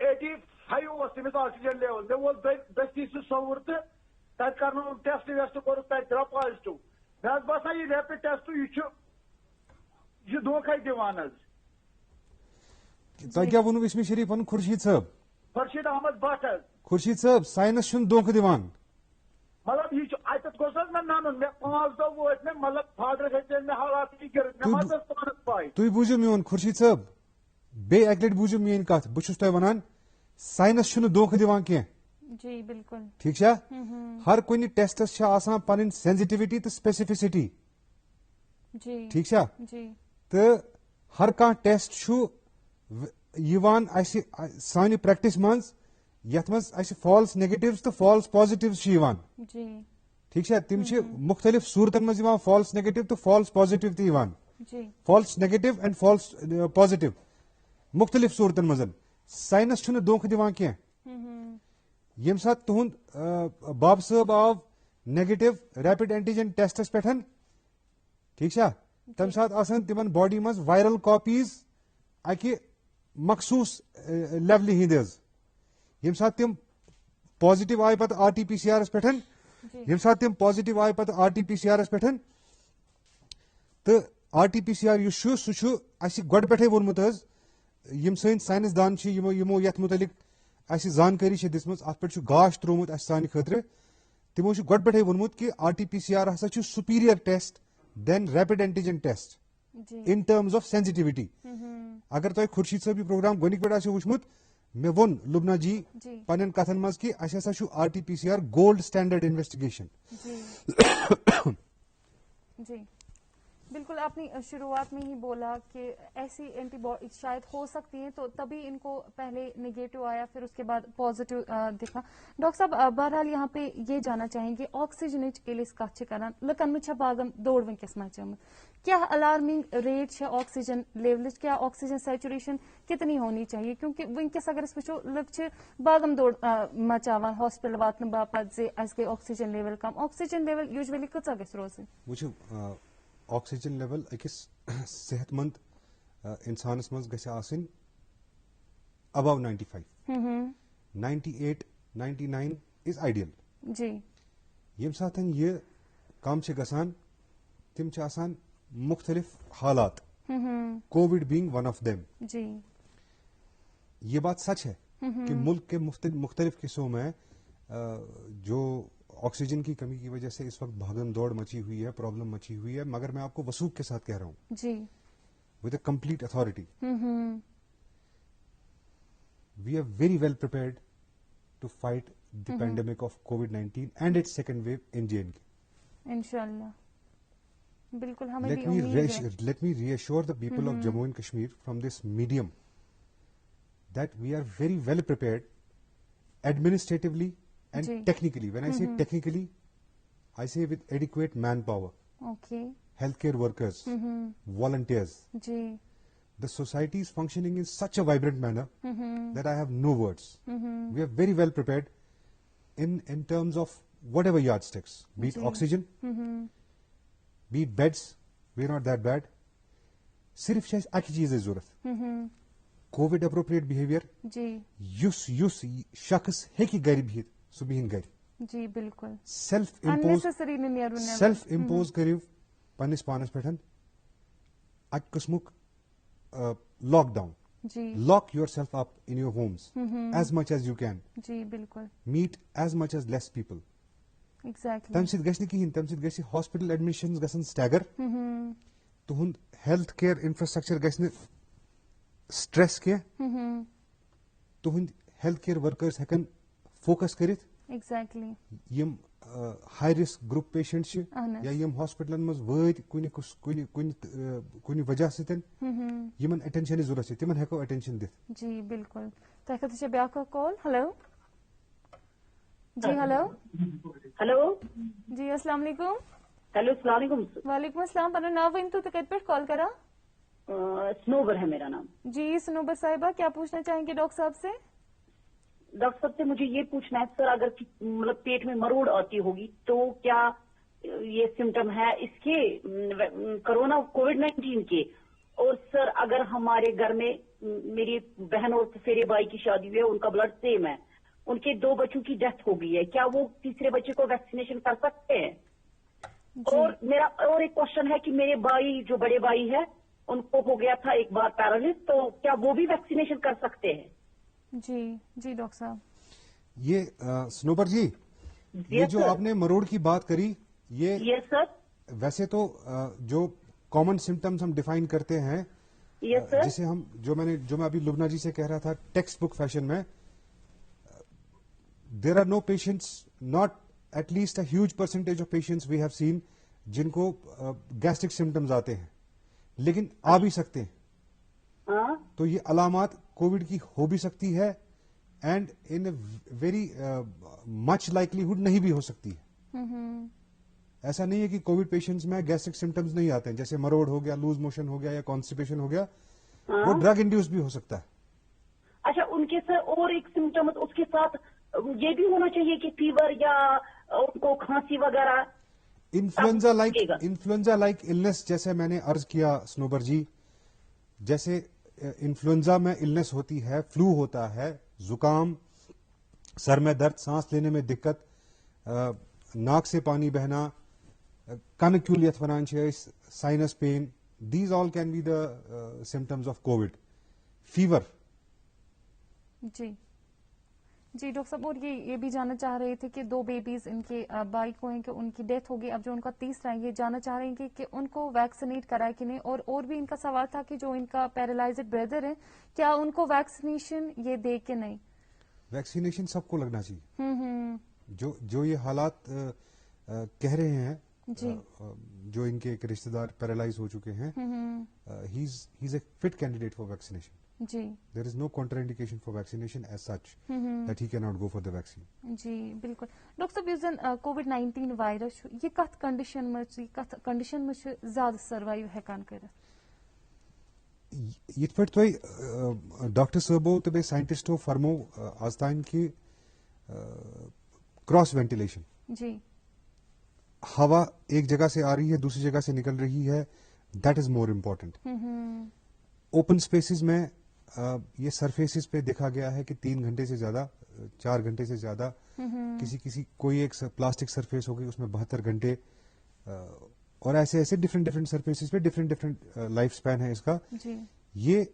85 high تمس آکسیجن لیول مے وول دستی سہ سوور تو تب کر ٹیسٹ ویسٹ کور تب درا پازٹو مے باسان یہ ریپڈ ٹیسٹ یہ دھوکھے دان حظ. تہ کیا ونو اسمی شریف ون خورشید صاحب. خورشید احمد بٹ حظ. خورشید صاحب سائنس چھن دھوکہ دیوان. مطلب یہ اتت گوس حظ مے ننن مے 5 دہ ووت مے مطلب فادر ہیچ مے حالات گر مے مز پانس پائی. تھی بوزو میون خورشید صاحب بے اک لٹ بوزو میری کت بہ چھس تہ ونان سائنس چھن دھوکہ دیوان کی. جی بالکل ٹھیک چھا. ہر کن ٹیسٹس چھ آسان پن سینسٹیوٹی تو سپیسیفسٹی. جی ٹھیک چھا. جی تو ہر کان ٹیسٹ سانہ پریکٹس مز یت مز فالس نیگیٹوز تو فالس پازیٹوز جی ٹھیک چھا. تم مختلف صورتن مز فالس نیگیٹو تو فالس پازیٹو تہ جی false negative and false positive مختلف صورتن مز. سائنس چھن دھوکہ دیوان کی. یم سات تہند باب صاحب آو نیگیٹو ریپڈ اینٹیجن ٹیسٹس پہ ٹھیک چھا تم سات آسان تمن باڈی مز وائرل کاپیز اکہ مخصوص لیولہ ہند یم سات تم پازیٹو آئی پتہ آر ٹی پی سی آرس پہ یم سات تم پازیٹو آئی پتہ آر ٹی پی سی آرس پہ تو R T P C R سہ گۄڈٕ پٮ۪ٹھے ووٚنمُت حظ یم سٲنۍ سائنس دان یمو یتھ متعلق اسہ زانکاری دِژمٕژ اتھ پٮ۪ٹھ چھُ گاش ترومت اسہ سانہِ خٲطرٕ تمو چھُ گۄڈٕ پٮ۪ٹھے ووٚنمُت کہ R T P C R ہسا چھُ superior test than rapid antigen test in terms of sensitivity. اگر تہ خورشید صٲب یہ پروگرام گۄڈنِکۍ پٮ۪ٹھ آسیو وٕچھمُت مے ووٚن لبنہ جی پنن کتھن مز کہ اسہ ہسا چھُ R T P C R gold standard investigation. جی بالکل آپ نے شروعات میں ہی بولا کہ ایسی اینٹی باڈی شاید ہو سکتی ہیں تو تبھی ان کو پہلے نگیٹو آیا پھر اس کے بعد پازیٹو دکھا. ڈاکٹر صاحب بہرحال یہاں پہ یہ جاننا چاہیں گے آکسیجن کیلس کت کران لکن میں باغم دوڑ ونکس مچمت کیا الارمنگ ریٹ آکسیجن لیول کیا آکسیجن سیچوریشن کتنی ہونی چاہیے کیونکہ ونکس اگر وچو لوگ باغم دوڑ مچاوان ہاسپٹل واتن باپت زی اس گئی آکسیجن لیول کم آکسیجن لیول یوزولی کچھ گھس روزن. آکسیجن لیول اکس صحت مند انسانس مز گژھِ آسٕنۍ ابو 95 98 99 از آئیڈیل. جی یم سات یہ کم چھ گژھان تم چھ آسان مختلف حالات covid being one of them. جی یہ بات سچ ہے کہ ملک کے مختلف حصوں میں جو آکسیجن کی کمی کی وجہ سے اس وقت بھاگم دوڑ مچی ہوئی ہے پرابلم مچی ہوئی ہے مگر میں آپ کو وثوق کے ساتھ کہہ رہا ہوں جی with a complete authority we are very well prepared to fight the pandemic of کووڈ-19 and its second wave in JNK. انشاءاللہ بالکل ہمیں let me reassure the people of Jammu and Kashmir from this medium that we are very well prepared administratively and technically. When I say technically, I say with adequate manpower. Okay. Healthcare workers, volunteers. The society is functioning in such a vibrant manner that I have no words. We are very well prepared in terms of whatever yardsticks, be it oxygen, be it beds, we are not that bad. صرف چھ اکہ چیز ضرورت کووڈ اپروپریٹ بہیویئر یس شخص ہیکہ گھر بہت سہ بہن گھر. جی بالکل سیلف امپوز کرو پنس پانس پہ اکہ قسمک lockdown. Lock yourself up in your homes as much as you can. جی بالکل meet as much as less people. تمہ سۭتۍ گژھِ نہٕ کِہیٖنۍ تمہ سۭتۍ گژھِ ہاسپٹل ایڈمِشنز گژھن سٹیگر. تُہُنٛد ہیلتھ کیر انفراسٹرکچر گژھِ نہٕ سٹریس کینٛہہ. تُہٕنٛدۍ ہیلتھ کیر ورکرز ہیکن فوکس کٔرِتھ. Exactly M high risk group patient چھ یا یم ہاسپٹلن مز وٲتۍ کُنہِ وجہ سۭتۍ یمن اٹینشن ضرورت چھ تمن ہیکو اٹینشن دِتھ. جی بالکل تۄہہِ خٲطرٕ چھِ بیٛاکھ اکھ کال. ہیلو جی ہیلو جی السلام علیکم. ہیلو السلام علیکم. وعلیکم السلام. پنُن ناو ؤنۍتو تہٕ کتہِ پٮ۪ٹھ کال کران؟ سنوبر ہے میرا نام. جی سنوبر صاحبہ کیا پوچھنا چاہیں گے ڈاکٹر صاحب سے؟ ڈاکٹر صاحب سے مجھے یہ پوچھنا ہے سر اگر مطلب پیٹ میں مروڑ آتی ہوگی تو کیا یہ سمٹم ہے اس کے کرونا کووڈ-19 کے اور سر اگر ہمارے گھر میں میری بہن اور چچیرے بھائی کی شادی ہوئی ہے, ان کا بلڈ سیم ہے, ان کے 2 بچوں کی ڈیتھ ہو گئی ہے, کیا وہ تیسرے بچے کو ویکسینیشن کر سکتے ہیں؟ اور میرا اور ایک کوشچن ہے کہ میرے بھائی جو بڑے بھائی ہے ان کو ہو گیا تھا ایک بار پیرالس, تو کیا وہ بھی ویکسینیشن کر سکتے ہیں؟ جی ڈاکٹر صاحب. یہ سنوبر جی, یہ جو آپ نے مروڑ کی بات کری, یہ سر ویسے تو جو کامن سمٹمز ہم ڈیفائن کرتے ہیں, جسے ہم جو میں ابھی لبنہ جی سے کہہ رہا تھا ٹیکسٹ بک فیشن میں, there are no patients, not at least a huge percentage of patients we have seen جن کو گیسٹرک سمٹمز آتے ہیں لیکن آ بھی سکتے ہیں. تو یہ علامات کووڈ کی ہو بھی سکتی ہے and in very much likelihood نہیں بھی ہو سکتی ہے. ایسا نہیں ہے کہ کووڈ پیشنٹس میں گیسٹرک سمٹمز نہیں آتے ہیں, جیسے مروڑ ہو گیا, لوز موشن ہو گیا یا کانسٹیپیشن ہو گیا, وہ ڈرگ انڈیوس بھی ہو سکتا ہے. اچھا, ان کے سر اور ایک سمٹم اس کے ساتھ یہ بھی ہونا چاہیے کہ فیور یا ان کو کھانسی وغیرہ, انفلوئنزا لائک النس, جیسے میں نے عرض کیا سنوبر جی, جیسے انفلوئنزا میں النس ہوتی ہے, فلو ہوتا ہے, زکام, سر میں درد, سانس لینے میں دقت, ناک سے پانی بہنا, کنیکیولیت فرانچائس, sinus pain, these all can be the symptoms of covid. Fever. جی ڈاکٹر صاحب, اور یہ بھی جاننا چاہ رہے تھے کہ 2 بیبیز ان کے بھائی کو ہیں کہ ان کی ڈیتھ ہوگی, اب جو ان کا تیسرا ہے, یہ جاننا چاہ رہے ہیں کہ ان کو ویکسینیٹ کرائے کہ نہیں, اور بھی ان کا سوال تھا کہ جو ان کا پیرالائزڈ بردر ہے کیا ان کو ویکسینیشن یہ دے کہ نہیں. ویکسینیشن سب کو لگنا چاہیے. جو یہ حالات کہہ رہے ہیں, جو ان کے ایک رشتے دار پیرالائز ہو چکے ہیں, he is a fit candidate for vaccination. There is no contraindication for vaccination as such that he cannot go for the vaccine. جی بالکل. ڈاکٹر صاحب, یُس زن COVID-19 وائرس یہ کت کنڈیشن میں زیادہ سروائیو ہیکان کرت؟ یت پہ تھی ڈاکٹر صٲبو تو بیٚیہِ سائنٹسٹو فرمو آز تام کہ کراس وینٹیلیشن. جی. ہوا ایک جگہ سے آ رہی ہے دوسری جگہ سے نکل رہی ہے, that is more important. Open species میں یہ سرفیسز پہ دیکھا گیا ہے کہ 3 گھنٹے سے زیادہ, 4 گھنٹے سے زیادہ, کوئی ایک پلاسٹک سرفیس ہوگی اس میں 72 گھنٹے, اور ایسے ڈفرینٹ سرفیسز پہ ڈفرینٹ لائف اسپین ہے اس کا. یہ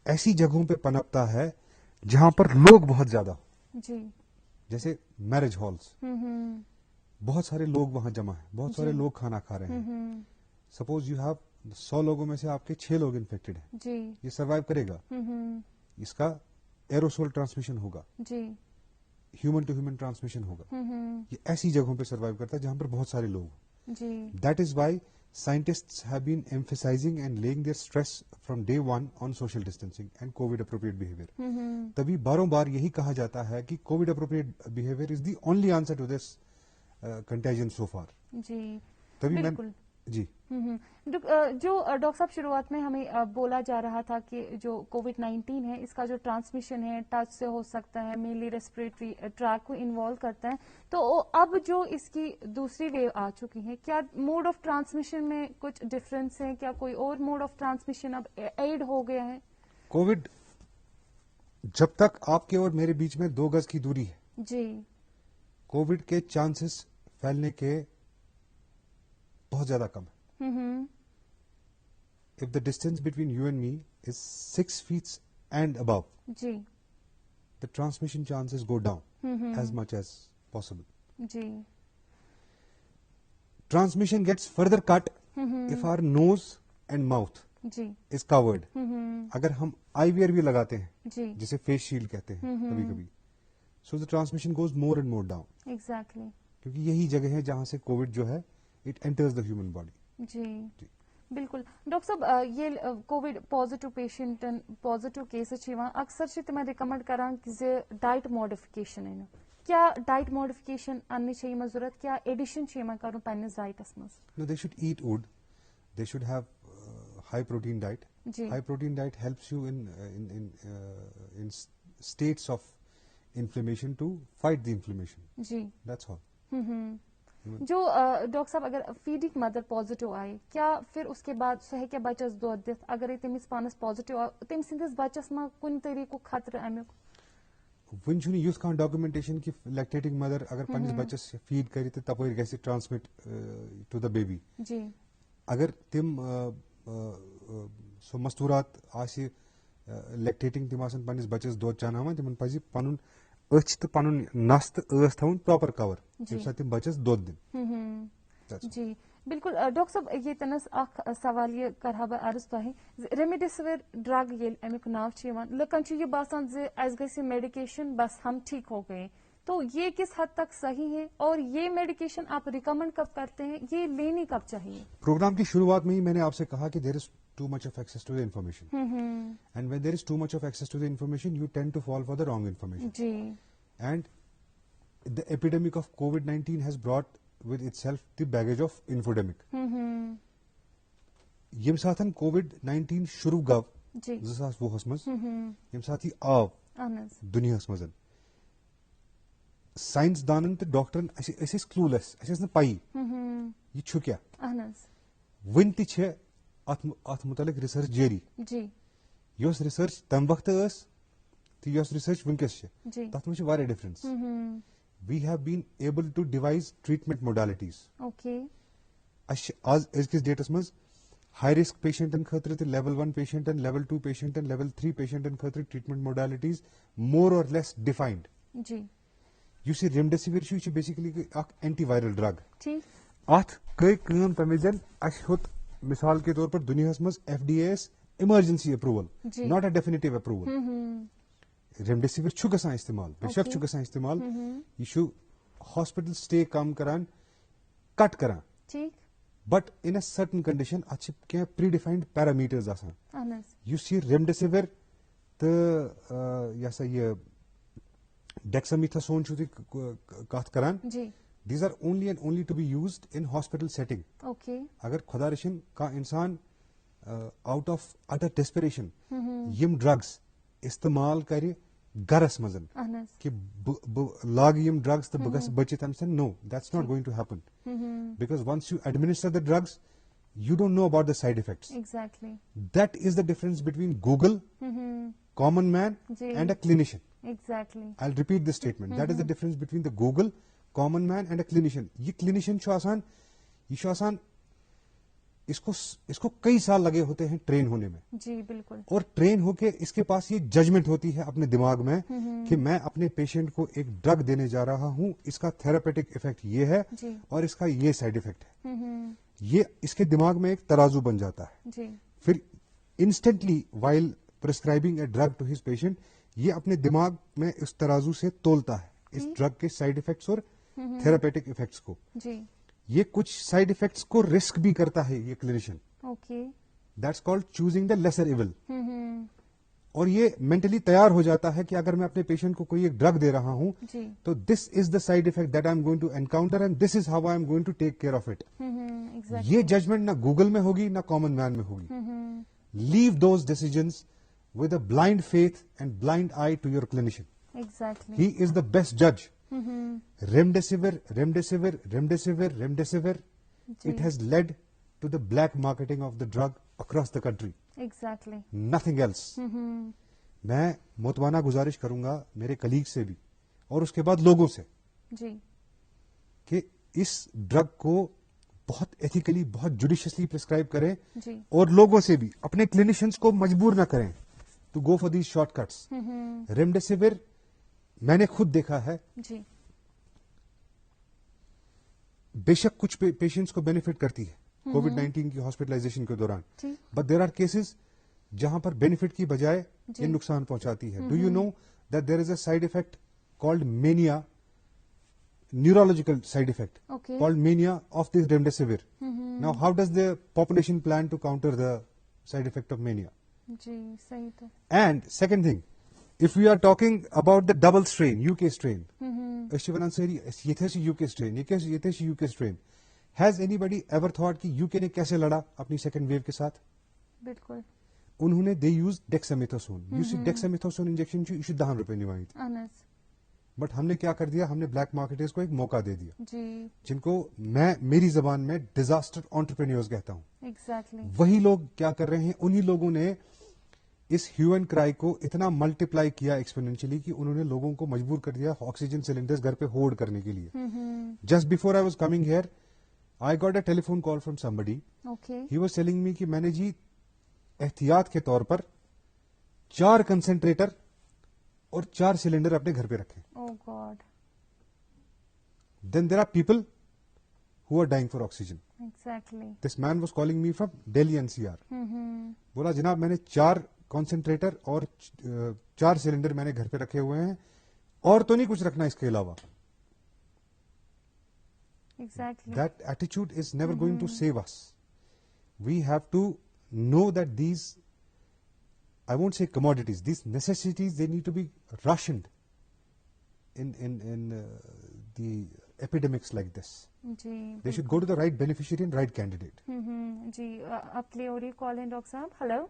ایسی جگہوں پہ پنپتا ہے جہاں پر لوگ بہت زیادہ ہو, جیسے میرج ہالس, بہت سارے لوگ وہاں جمع ہیں, بہت سارے لوگ کھانا کھا رہے ہیں. سپوز یو ہیو 100 لوگوں میں سے آپ کے 6 لوگ انفیکٹڈ ہیں, یہ سروائیو کرے گا. اس کا ایروسول ٹرانسمیشن ہوگا, ہیومن ٹو ہیومن ٹرانسمیشن ہوگا. یہ ایسی جگہوں پہ سروائیو کرتا ہے جہاں پر بہت سارے لوگ ہیں. That is why scientists have been emphasizing and laying their stress from day one on social distancing and COVID appropriate behavior. تبھی باروں بار یہی کہا جاتا ہے کہ COVID appropriate behavior is the only answer to this contagion so far. جی بالکل. جی جو ڈاکٹر صاحب شروعات میں ہمیں بولا جا رہا تھا کہ جو COVID-19 ہے اس کا جو ٹرانسمیشن ہے ٹچ سے ہو سکتا ہے, مینلی ریسپریٹری ٹریک کو انوالو کرتا ہے, تو اب جو اس کی دوسری ویو آ چکی ہے, کیا موڈ آف ٹرانسمیشن میں کچھ ڈفرینس ہے, کیا کوئی اور موڈ آف ٹرانسمیشن اب ایڈ ہو گیا ہے؟ کووڈ جب تک آپ کے اور میرے بیچ میں 2 گز کی دوری ہے, جی, کووڈ کے چانسز پھیلنے کے بہت زیادہ کم ہے. If the distance between you and me is 6 feet and above, the transmission chances go down as much as possible. Transmission gets further cut if our nose and mouth is covered. اگر ہم IVR بھی لگاتے ہیں جسے فیس شیلڈ کہتے ہیں کبھی کبھی, so the transmission goes more and more down. Exactly. کیونکہ یہی جگہ ہے جہاں سے کووڈ جو ہے it enters the human body. جی بالکل. ڈاکٹر صاحب, یہ Covid positive patient positive cases اکثر تم ریکمنڈ کران کہ ڈائٹ ماڈیفکیشن انو, کیا ڈائٹ ماڈیفکیشن اننی ضرورت, کیا ایڈیشن کرن پنس ڈائٹس مز؟ No, they should eat wood. They should have high protein diet. High protein diet helps you in states of inflammation to fight the inflammation. جی, that's all. جو ڈاکٹر صاحب اگر فیڈنگ مدر پازیٹو آئی کیا پھر اس کے بعد سہ ہیکیا بچس دود دتھ اگر تمس پانس پازیٹو آو تم سندس بچس ما کن طریقہ خطرہ امیک ون چھ یوت کھانا ڈاکومنٹیشن کہ لیکٹیٹنگ مدر اگر پنس بچس فیڈ کر تو تپر گژھِ ٹرانسمٹ ٹو دا بیبی جی اگر تم سو مستورات آسہِ لیکٹیٹنگ تم آسن پنس بچس دود چاناوان تمن پزِ پنن أچھ تو پنن نس تو ٲس تھاون پراپر کور ییٚمہِ ساتہٕ تم بچس دود دن. جی بالکل ڈاکٹر صاحب یتنس اخ سوال یہ کرہا بہ عرض تہ ریمڈیسویر ڈرگ یل امیک ناو چھ لکن یہ باسان اس گژھِ میڈیکیشن بس ہم ٹھیک ہو گئے تو یہ کس حد تک صحیح ہے اور یہ میڈیکیشن آپ ریکمینڈ کب کرتے ہیں یہ لینی کب چاہیے؟ پروگرام کی شروعات میں ہی میں نے آپ سے کہا کہ there is too much of access to the information and when there is too much of access to the information you tend to fall for the wrong information. جی and the epidemic of COVID-19 has brought with itself the baggage of infodemic. M ساتن COVID-19 شروع گو 2020 مز یم سات یہ آو دنیا مز سائنس دانن تو ڈاکٹرن اس کلولیس اس پائی یہ چھ کیا ون تہ ات متعلق ریسرچ جاری یس ریسرچ تم وقت اس تو یس ریسرچ ونکس تر مجھ واریاہ difference. We have been able to devise treatment modalities. Okay. آز أزکِس ڈیٹس منٛز ہائی رسک پیشنٹن خٲطرٕ تہِ لیول 1 پیشنٹن لیول 2 پیشنٹن لیول 3 پیشنٹن خٲطرٕ ٹریٹمنٹ موڈالٹیز مور اور لیس ڈیفائنڈ. جی یُس یہ ریمڈیسیویر چھُ یہِ چھُ بیسکلی اکھ اینٹی وائرل ڈرگ. اتھ گٔے کٲم تمہِ وِزِ اسہِ ہیوٚت مثال کے طور پر دُنیاہس منٛز FDA is emergency approval not a definitive approval. Remdesivir چھُ گژھان استعمال بے شک چھُ گژھان استعمال یہ چھُ ہاسپٹل سٹے کم کران کٹ کران but in a certain condition اتھ چھِ کینٛہہ پری ڈیفائنڈ پیرامیٹرز آسان. یُس یہ ریمڈیسیویر تہٕ یہ ہسا یہ ڈیکسامیتھاسون چھُو تُہۍ کتھ کران these are only and only to be used in hospital setting. اگر خدا رچھن کانٛہہ انسان آؤٹ آف اٹر ڈیسپریشن یم ڈرگس استعمال کرِ گرس مز کہ بہ لاگ یم ڈرگس تو بہ گھس بچت امہ سۭتۍ no that's not going to happen because once you administer the drugs you don't know about the side effects. That is the difference between Google common man and a clinician. I'll repeat this statement. That is the difference between the Google common man and a clinician. یہ کلینیشین یہ آسان اس کو کئی سال لگے ہوتے ہیں ٹرین ہونے میں. جی بالکل. اور ٹرین ہو کے اس کے پاس یہ ججمنٹ ہوتی ہے اپنے دماغ میں کہ میں اپنے پیشنٹ کو ایک ڈرگ دینے جا رہا ہوں, اس کا تھراپیوٹک افیکٹ یہ ہے اور اس کا یہ سائڈ افیکٹ ہے. یہ اس کے دماغ میں ایک ترازو بن جاتا ہے. پھر instantly while prescribing a drug to his patient یہ اپنے دماغ میں اس ترازو سے تولتا ہے اس ڈرگ کے سائڈ افیکٹس اور تھراپیوٹک افیکٹس کو. یہ کچھ سائڈ افیکٹس کو رسک بھی کرتا ہے یہ clinician. That's called choosing the lesser evil. اور یہ مینٹلی تیار ہو جاتا ہے کہ اگر میں اپنے پیشنٹ کو کوئی ایک ڈرگ دے رہا ہوں تو this is the side effect that I am going to encounter and this is how I am going to take care of it. یہ ججمنٹ نہ گوگل میں ہوگی نہ کامن مین میں ہوگی. Leave those decisions with a blind faith and blind eye to your clinician. Exactly. He is the best judge. Remdesivir. It has led to the black marketing of the drug across the country. Exactly. Nothing else. میں متوانہ گزارش کروں گا میرے کلیگ سے بھی اور اس کے بعد لوگوں سے کہ اس ڈرگ کو بہت ایتھیکلی بہت جوڈیشیسلی پرسکرائب کریں اور لوگوں سے بھی اپنے کلینیشنز کو مجبور نہ کریں to go for these shortcuts. ریمڈیسیویر میں نے خود دیکھا ہے بے شک کچھ پیشنٹس کو بینیفٹ کرتی ہے COVID-19 کی ہاسپٹلائزیشن کے دوران, بٹ دیر آر کیسز جہاں پر بینیفٹ کی بجائے یہ نقصان پہنچاتی ہے. Do you know that there is a side effect called mania, neurological side effect called mania of this remdesivir. Now how does the population plan to counter the side effect of mania? And second thing, if we are talking about the double strain, UK strain, UK strain, has anybody ever thought کہ UK نے کیسے لڑا اپنی سیکنڈ ویو کے ساتھ؟ بالکل انہوں نے they used dexamethasone. You see dexamethasone injection یہ 10 روپے نوائت بٹ ہم نے کیا کر دیا, ہم نے بلیک مارکیٹرز کو ایک موقع دے دیا, جی جن کو میں میری زبان میں ڈیزاسٹر انٹرپرینیورز کہتا ہوں. ایگزیکٹلی. وہی لوگ کیا کر رہے ہیں, انہی لوگوں نے اس ہیو اینڈ کرائی کو اتنا ملٹیپلائی کیا ایکسپونینشلی کہ انہوں نے لوگوں کو مجبور کر دیا آکسیجن سلنڈرز گھر پہ ہولڈ کرنے کے لیے. Just before I was coming here I got a telephone call from somebody. He was telling me کہ میں نے جی احتیاط کے طور پر 4 کنسنٹریٹر اور 4 سلنڈر اپنے گھر پہ رکھے. Oh God. Then there are people who are dying for oxygen. Exactly. This man was calling me from Delhi NCR. بولا جناب میں نے 4 کنسنٹریٹر اور 4 سلنڈر میں نے گھر پہ رکھے ہوئے ہیں, اور تو نہیں کچھ رکھنا اس کے علاوہ. Exactly. That attitude is never going to save us. We have to know that these, I won't say commodities, these necessities, they need to be rationed in the epidemics like this. G They should go to the right beneficiary and right candidate. جی آپ کے اور کال ہیں ڈاکٹر صاحب. ہلو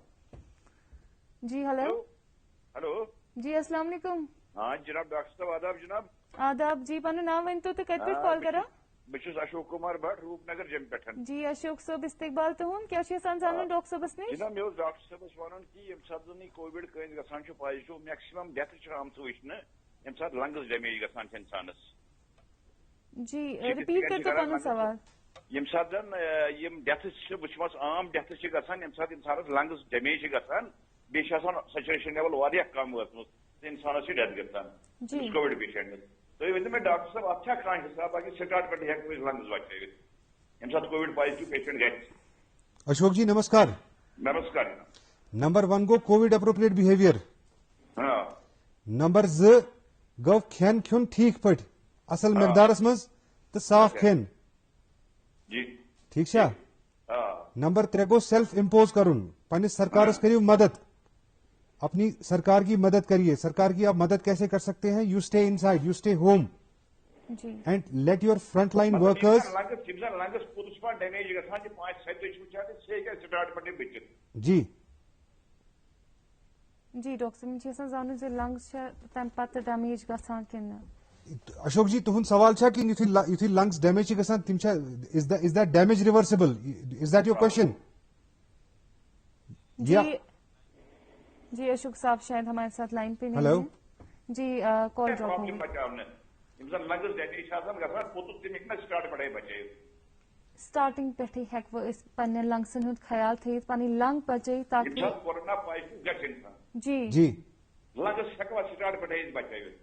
جی. ہلو جی السلام علیکم. ہاں جناب ڈاکٹر صاحب آداب. جناب آداب جی. پنن نام ؤنتو تو کتھ پہ کال کرا؟ بہٕ اشوک کمار بٹ روپ نگر جم پہ. جی اشوک صٲب استقبال تہن کیا زانن ڈاکٹر صٲبس نش؟ جناب مے ڈاکٹر صٲبس ون کہ یم سات زن کووڈ کٲنٛسہِ گژھان چھُ پازٹو میکسِمم ڈیتھ چھِ آمژٕ وٕچھنہٕ یم سات لنگس ڈیمیج گژھان چھِ انسانس. جی رپیٹ کٔرتو پنُن سوال. یم سات زن یم ڈیتھس چھِ وٕچھمژ عام ڈیتھس چھِ گژھان یم سات انسانس لنگس ڈیمیج چھِ گژھان بیٚیہِ چھِ آسان سیچوریشن لیول واریاہ کم وٲژمٕژ تہٕ انسانس چھِ ڈیتھ گژھان کووڈ پیشنٹس. تُہۍ ؤنِو مےٚ ڈاکٹر صٲب اتھ چھا کانٛہہ حساب اکہِ سٹارٹ پٮ۪ٹھ ہٮ۪کو أسۍ لنگس بچٲوِتھ ییٚمہِ ساتہٕ کووڈ پازٹو پیشنٹ گژھِ؟ اشوک جی نمسکار. نمسکار. نمبر 1 گو کووڈ اپروپریٹ بہیویئر. نمبر 2 گو کھین کھیون ٹھیک پٲٹھۍ اصل مقدارس منٛز تہٕ صاف کھین. ٹھیک چھا؟ نمبر 3 گو سیلف امپوز کرُن. پننس سرکارس کٔرِو مدد, اپنی سرکار کی مدد کریے. سرکار کی آپ مدد کیسے کر سکتے ہیں؟ You stay inside, you stay home and let your front line workers. جی جی ڈاکٹر صاحب مجھے زانُن زِ لنگس تمہِ پتہٕ ڈیمیج گژھان کِنہٕ؟ اشوک جی تہنٛد سوال چھا کہ یُتھُے لنگس ڈیمیج چھِ گژھان تِم چھا is that damage reversible? Is that your question? جی اشوک صاحب شاید ہمارے ساتھ لائن پہ نہیں. ہلو جی کال ڈراپ ہو گئی. سٹارٹنگ پٮ۪ٹھٕے ہٮ۪کوٕ أسۍ پننٮ۪ن لنگسن ہُنٛد خیال تھٲیِتھ, پنٕنۍ لنگ بچٲیِتھ تاکہِ جی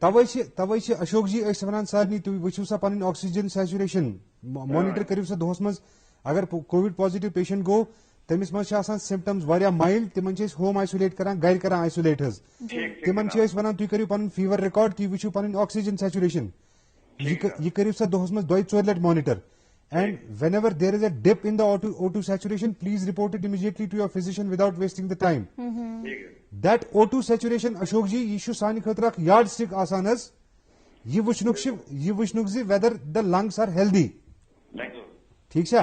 توے چھِ اشوک جی أسۍ ونان سارنٕے تُہۍ وٕچھِو سا پنٕنۍ آکسیجن سیچوریشن مانیٹر کٔرِو سا دۄہس منٛز. اگر کووڈ پازٹو پیشنٹ گوٚو تٔمِس منٛز چھِ آسان سمپٹمز واریاہ مایلڈ, تِمن چھِ أسۍ ہوم آیسولیٹ کران, گرِ کران آیسولیٹ حظ. تِمن چھِ أسۍ ونان تُہۍ کٔرِو پنُن فیور رِکارڈ, تُہۍ وٕچھِو پنٕنۍ آکسیجن سیچوریشن, یہِ کٔرِو سا دۄہس منٛز 2-4 لٹہِ monitor. And whenever there is a dip in the O2 saturation, please report it immediately to your physician without wasting the time. That O2 saturation, Ashok ji, یہ چھُ سانہِ خٲطرٕ اکھ یارڈ سٹک آسان حظ. یہ وٕچھنُک زِ whether the lungs are healthy. ٹھیک چھا؟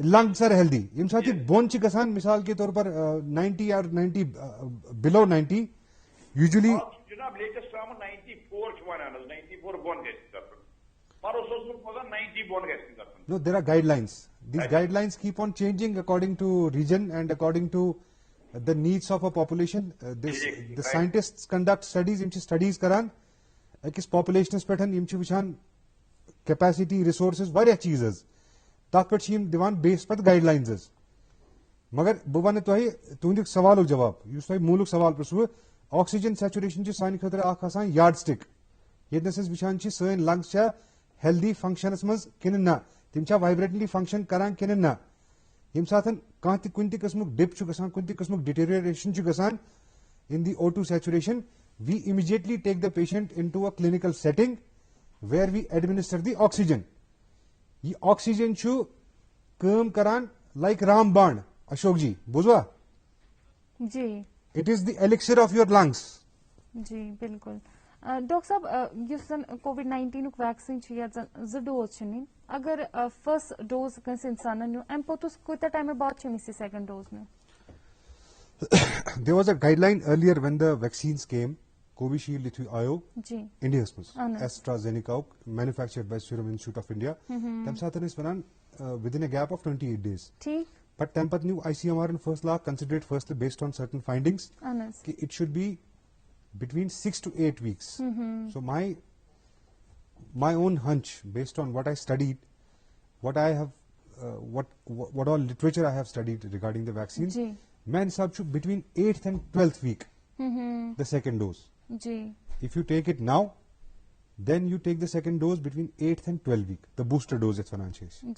lungs are healthy. ییٚمہِ ساتہٕ یہِ بۄن چھِ گژھان مثال کے طور پر 90 or 90 below 90 usually. No, there are guidelines. These guidelines keep on changing according to region and according to the needs of a population. The scientists conduct studies. Im studies karan ekis population's pathan im wichan capacity, resources, various cheezes. Tat pat im divan base pat guidelines. Magar bubane tohi tuhundik sawaluk jawab. Yus tohi muluk sawal prashu. Oxygen saturation chi sani khatra akh asan yardstick. Yedneses wichan chi sain lungs cha healthy functions maz kinin na. Tim cha vibrantly function karan kinin na. Yem sathan kanti kunti qismuk dip chu gasan, kunti qismuk deterioration chu gasan in the O2 saturation, we immediately take the patient into a clinical setting where we administer the oxygen. Ye oxygen chu kaam karan like Ramband. Ashok ji, buzwa? Ji. It is the elixir of your lungs. جی بالکل. ڈاکٹر صاحب یُس زن کووِڈ-19 ویکسیٖن چھُ یتھ زن 2 ڈوز چھِ نِنۍ, اگر فرسٹ ڈوز کٲنٛسہِ انسانن نیوٗ امہِ پوٚتُس کوٗتاہ ٹایمہٕ بعد چھِ أمِس یہِ سیکنڈ ڈوز نیُن؟ there was a guideline earlier when the vaccines came, Covishield lithu ayo, India was AstraZeneca, manufactured by Serum Institute of India. Tam satan is vanan within a gap of 28 days. But Tempat new ICMR in first law considered firstly based on certain findings. It should be between 6 to 8 weeks. So my own hunch, based on what I studied, what I have, what all literature I have studied regarding the vaccines, man sab between 8th and 12th week, the second dose. If you take it now, then you take the second dose between 8th and 12th week, the booster dose is financial.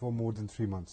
for more than 3 months.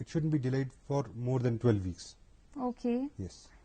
it shouldn't be delayed for more than 12 weeks. Okay. Yes.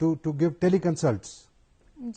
to give teleconsults.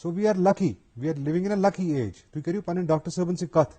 So we are lucky. We are living in a lucky age. Tu kariyo panen doctor saban se kath.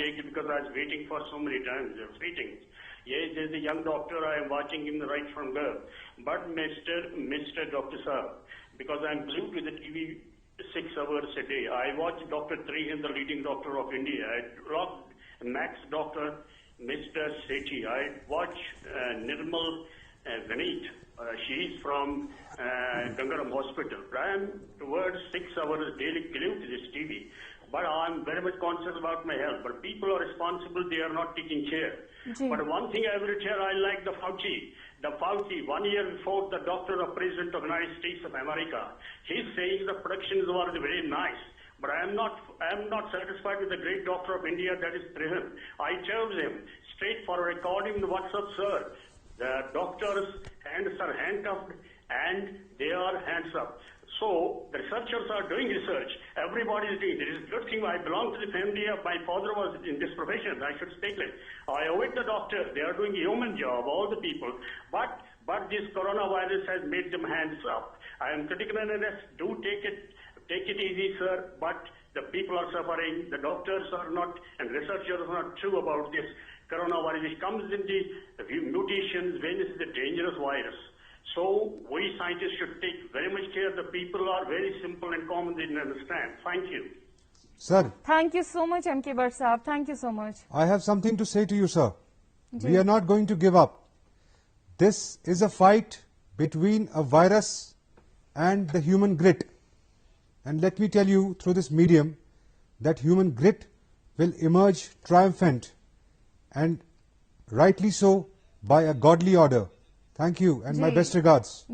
take it because I was waiting for so many times. There was waiting. Yes, there's a young doctor. I am watching him right from birth. But Mr. Dr. Sir, because I'm glued to the TV 6 hours a day. I watch Dr. Trihan, the leading doctor of India. I watch Max Doctor, Mr. Sethi. I watch Nirmal Vineet. She's from Gangaram Hospital. I am towards 6 hours daily glued to this TV. But I'm very much concerned about my health. But people are responsible. They are not taking care. But one thing I will tell, I like the Fauci. The Fauci, 1 year before the doctor of President of the United States of America, he's saying the productions were very nice. But I am not satisfied with the great doctor of India, that is Trihan. I told him straight for a recording in WhatsApp, sir, the doctor's hands are handcuffed and they are hands up. So the researchers are doing research. Everybody is doing. It is a good thing. I belong to the family of my father was in this profession. I should stay clear. I owe it to the doctor. They are doing a human job, all the people. But this coronavirus has made them hands up. I am critical on this. Do take it easy, sir. But The people are suffering. The doctors are not, and researchers are not true about this coronavirus, which comes in the mutations when it's the dangerous virus. So we scientists should take very much care. The people are very simple and common. They didn't understand. Thank you. Sir. Thank you so much, M.K. Bhatt Sahab. Thank you so much. I have something to say to you, sir. We are not going to give up. This is a fight between a virus and the human grit. And let me tell you through this medium that human grit will emerge triumphant, and rightly so, by a godly order. Thank you and my best regards.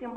تم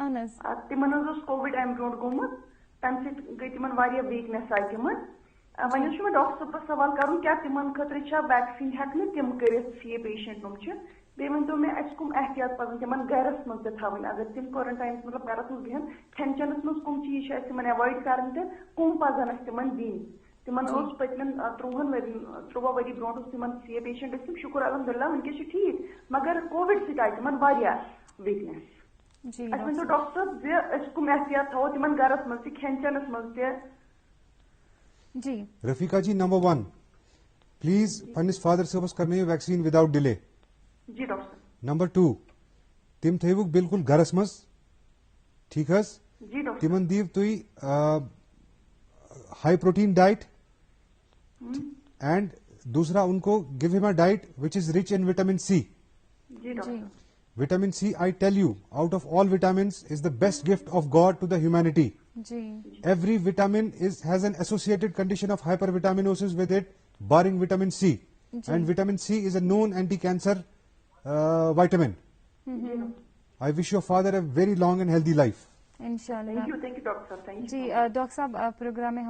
اہن حظ تمن حظ کووِڈ امہِ برونٛٹھ گوٚمُت تمہِ سۭتۍ گٔے تمن واریاہ ویٖکنیس آیہِ تمن وۄنۍ حظ چھُ مےٚ ڈاکٹر صٲبس سوال کرُن کیٛاہ تمن خٲطرٕ چھا ویکسیٖن ہٮ۪کنہٕ تِم کٔرِتھ سی پیشنٹ یِم چھِ بیٚیہِ ؤنۍتو مےٚ اَسہِ کٕم احتیاط پزن تمن گرس منٛز تہِ تھاوٕنۍ اگر تِم کوارنٹاینس مطلب گرس منٛز بِہن کھٮ۪ن چٮ۪نس منٛز کٕم چیٖز چھِ اَسہِ تمن ایوایڈ کرٕنۍ تہٕ کٕم پزن اَسہِ تمن دِنۍ تمن اوس پٔتمٮ۪ن 13 ؤری برونٛٹھ اوس تمن سی پیشنٹ ٲسۍ تِم شُکُر الحمدُاللہ وٕنکیٚس چھِ ٹھیٖک مگر کووِڈ سۭتۍ آیہِ تمن واریاہ ویٖکنیس اَسہِ ؤنۍتو ڈاکٹر صٲب زِ أسۍ کٕم احتیاط تھاوو تمن گرس منٛز تہِ کھٮ۪ن چٮ۪نس منٛز تہِ. جی رفیقہ جی, نمبر 1 پلیز پنس فادر صٲبس کرنٲیِو ویکسیٖن وداؤٹ ڈِلے. جی ڈاکٹر صٲب. نمبر 2 تِم تھٲیوُکھ بالکل گرس منٛز, ٹھیٖک حظ. جی ڈاکٹر. تِمن دِیو تُہۍ ہائی پروٹین ڈائٹ اینڈ دوسرا ان کو give them a diet which is rich in vitamin C. جی doctor. Vitamin C, I tell you, out of all vitamins, is the best gift of God to the humanity. Every vitamin has an associated condition of hypervitaminosis with it, barring vitamin C. And vitamin C is a known anti-cancer vitamin. I wish your father a very long and healthy life. انشاءاللہ. تھینک یو ڈاکٹر صاحب. تھینک جی ڈاکٹر صاحب, پروگرام میں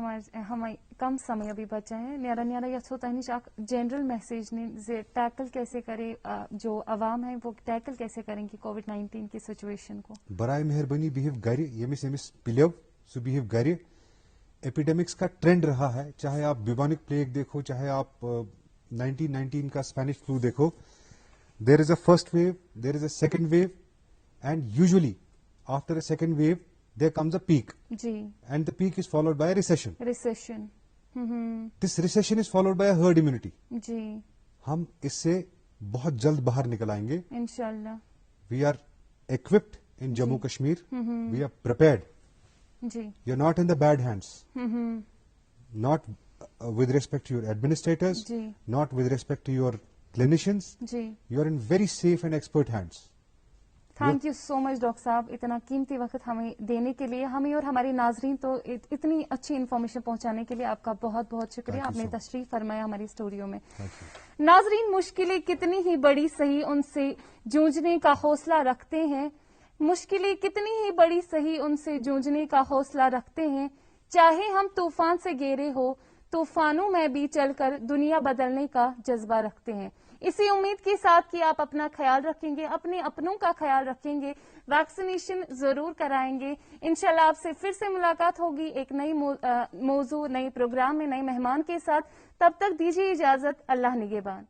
ہمیں کم سمے ابھی بچا ہے. نیرا نیرا یژھو تۄہہِ نِش اکھ جنرل میسیج نِنۍ زِ ٹیکل کیسے کرے جو عوام ہے وہ ٹیکل کیسے کریں گے کووڈ-19 کی سچویشن کو. برائے مہربانی بہیو گھر, ییٚمِس ییٚمِس پِلیو سُہ بہیو گھر. ایپیڈیمکس کا ٹرینڈ رہا ہے, چاہے آپ بیوبونک پلیگ دیکھو, چاہے آپ 1919 کا اسپینش فلو دیکھو. There is a first wave, there is a second wave, and usually after a second wave there comes a peak. And the peak is followed by a recession. This recession is followed by a herd immunity. ہم اس سے بہت جلد باہر نکل آئیں گے انشاءاللہ. We are equipped in Jammu Kashmir. We are prepared. You're not in the bad hands. Not with respect to your administrators, not with respect to your clinicians. You're in very safe and expert hands. Thank you so much doctor صاحب, اتنا قیمتی وقت ہمیں دینے کے لیے, ہمیں اور ہماری ناظرین تو اتنی اچھی انفارمیشن پہنچانے کے لیے آپ کا بہت بہت شکریہ. آپ نے تشریف فرمایا ہماری اسٹوڈیو میں. ناظرین, مشکلیں کتنی ہی بڑی صحیح ان سے جوجھنے کا حوصلہ رکھتے ہیں. مشکلیں کتنی ہی بڑی صحیح ان سے جوجھنے کا حوصلہ رکھتے ہیں. چاہے ہم طوفان سے گھیرے ہو, طوفانوں میں بھی چل کر دنیا بدلنے کا جذبہ رکھتے ہیں. اسی امید کے ساتھ کہ آپ اپنا خیال رکھیں گے, اپنے اپنوں کا خیال رکھیں گے, ویکسینیشن ضرور کرائیں گے. انشاءاللہ آپ سے پھر سے ملاقات ہوگی ایک نئی موضوع, نئی پروگرام میں, نئے مہمان کے ساتھ. تب تک دیجیے اجازت. اللہ نگہبان.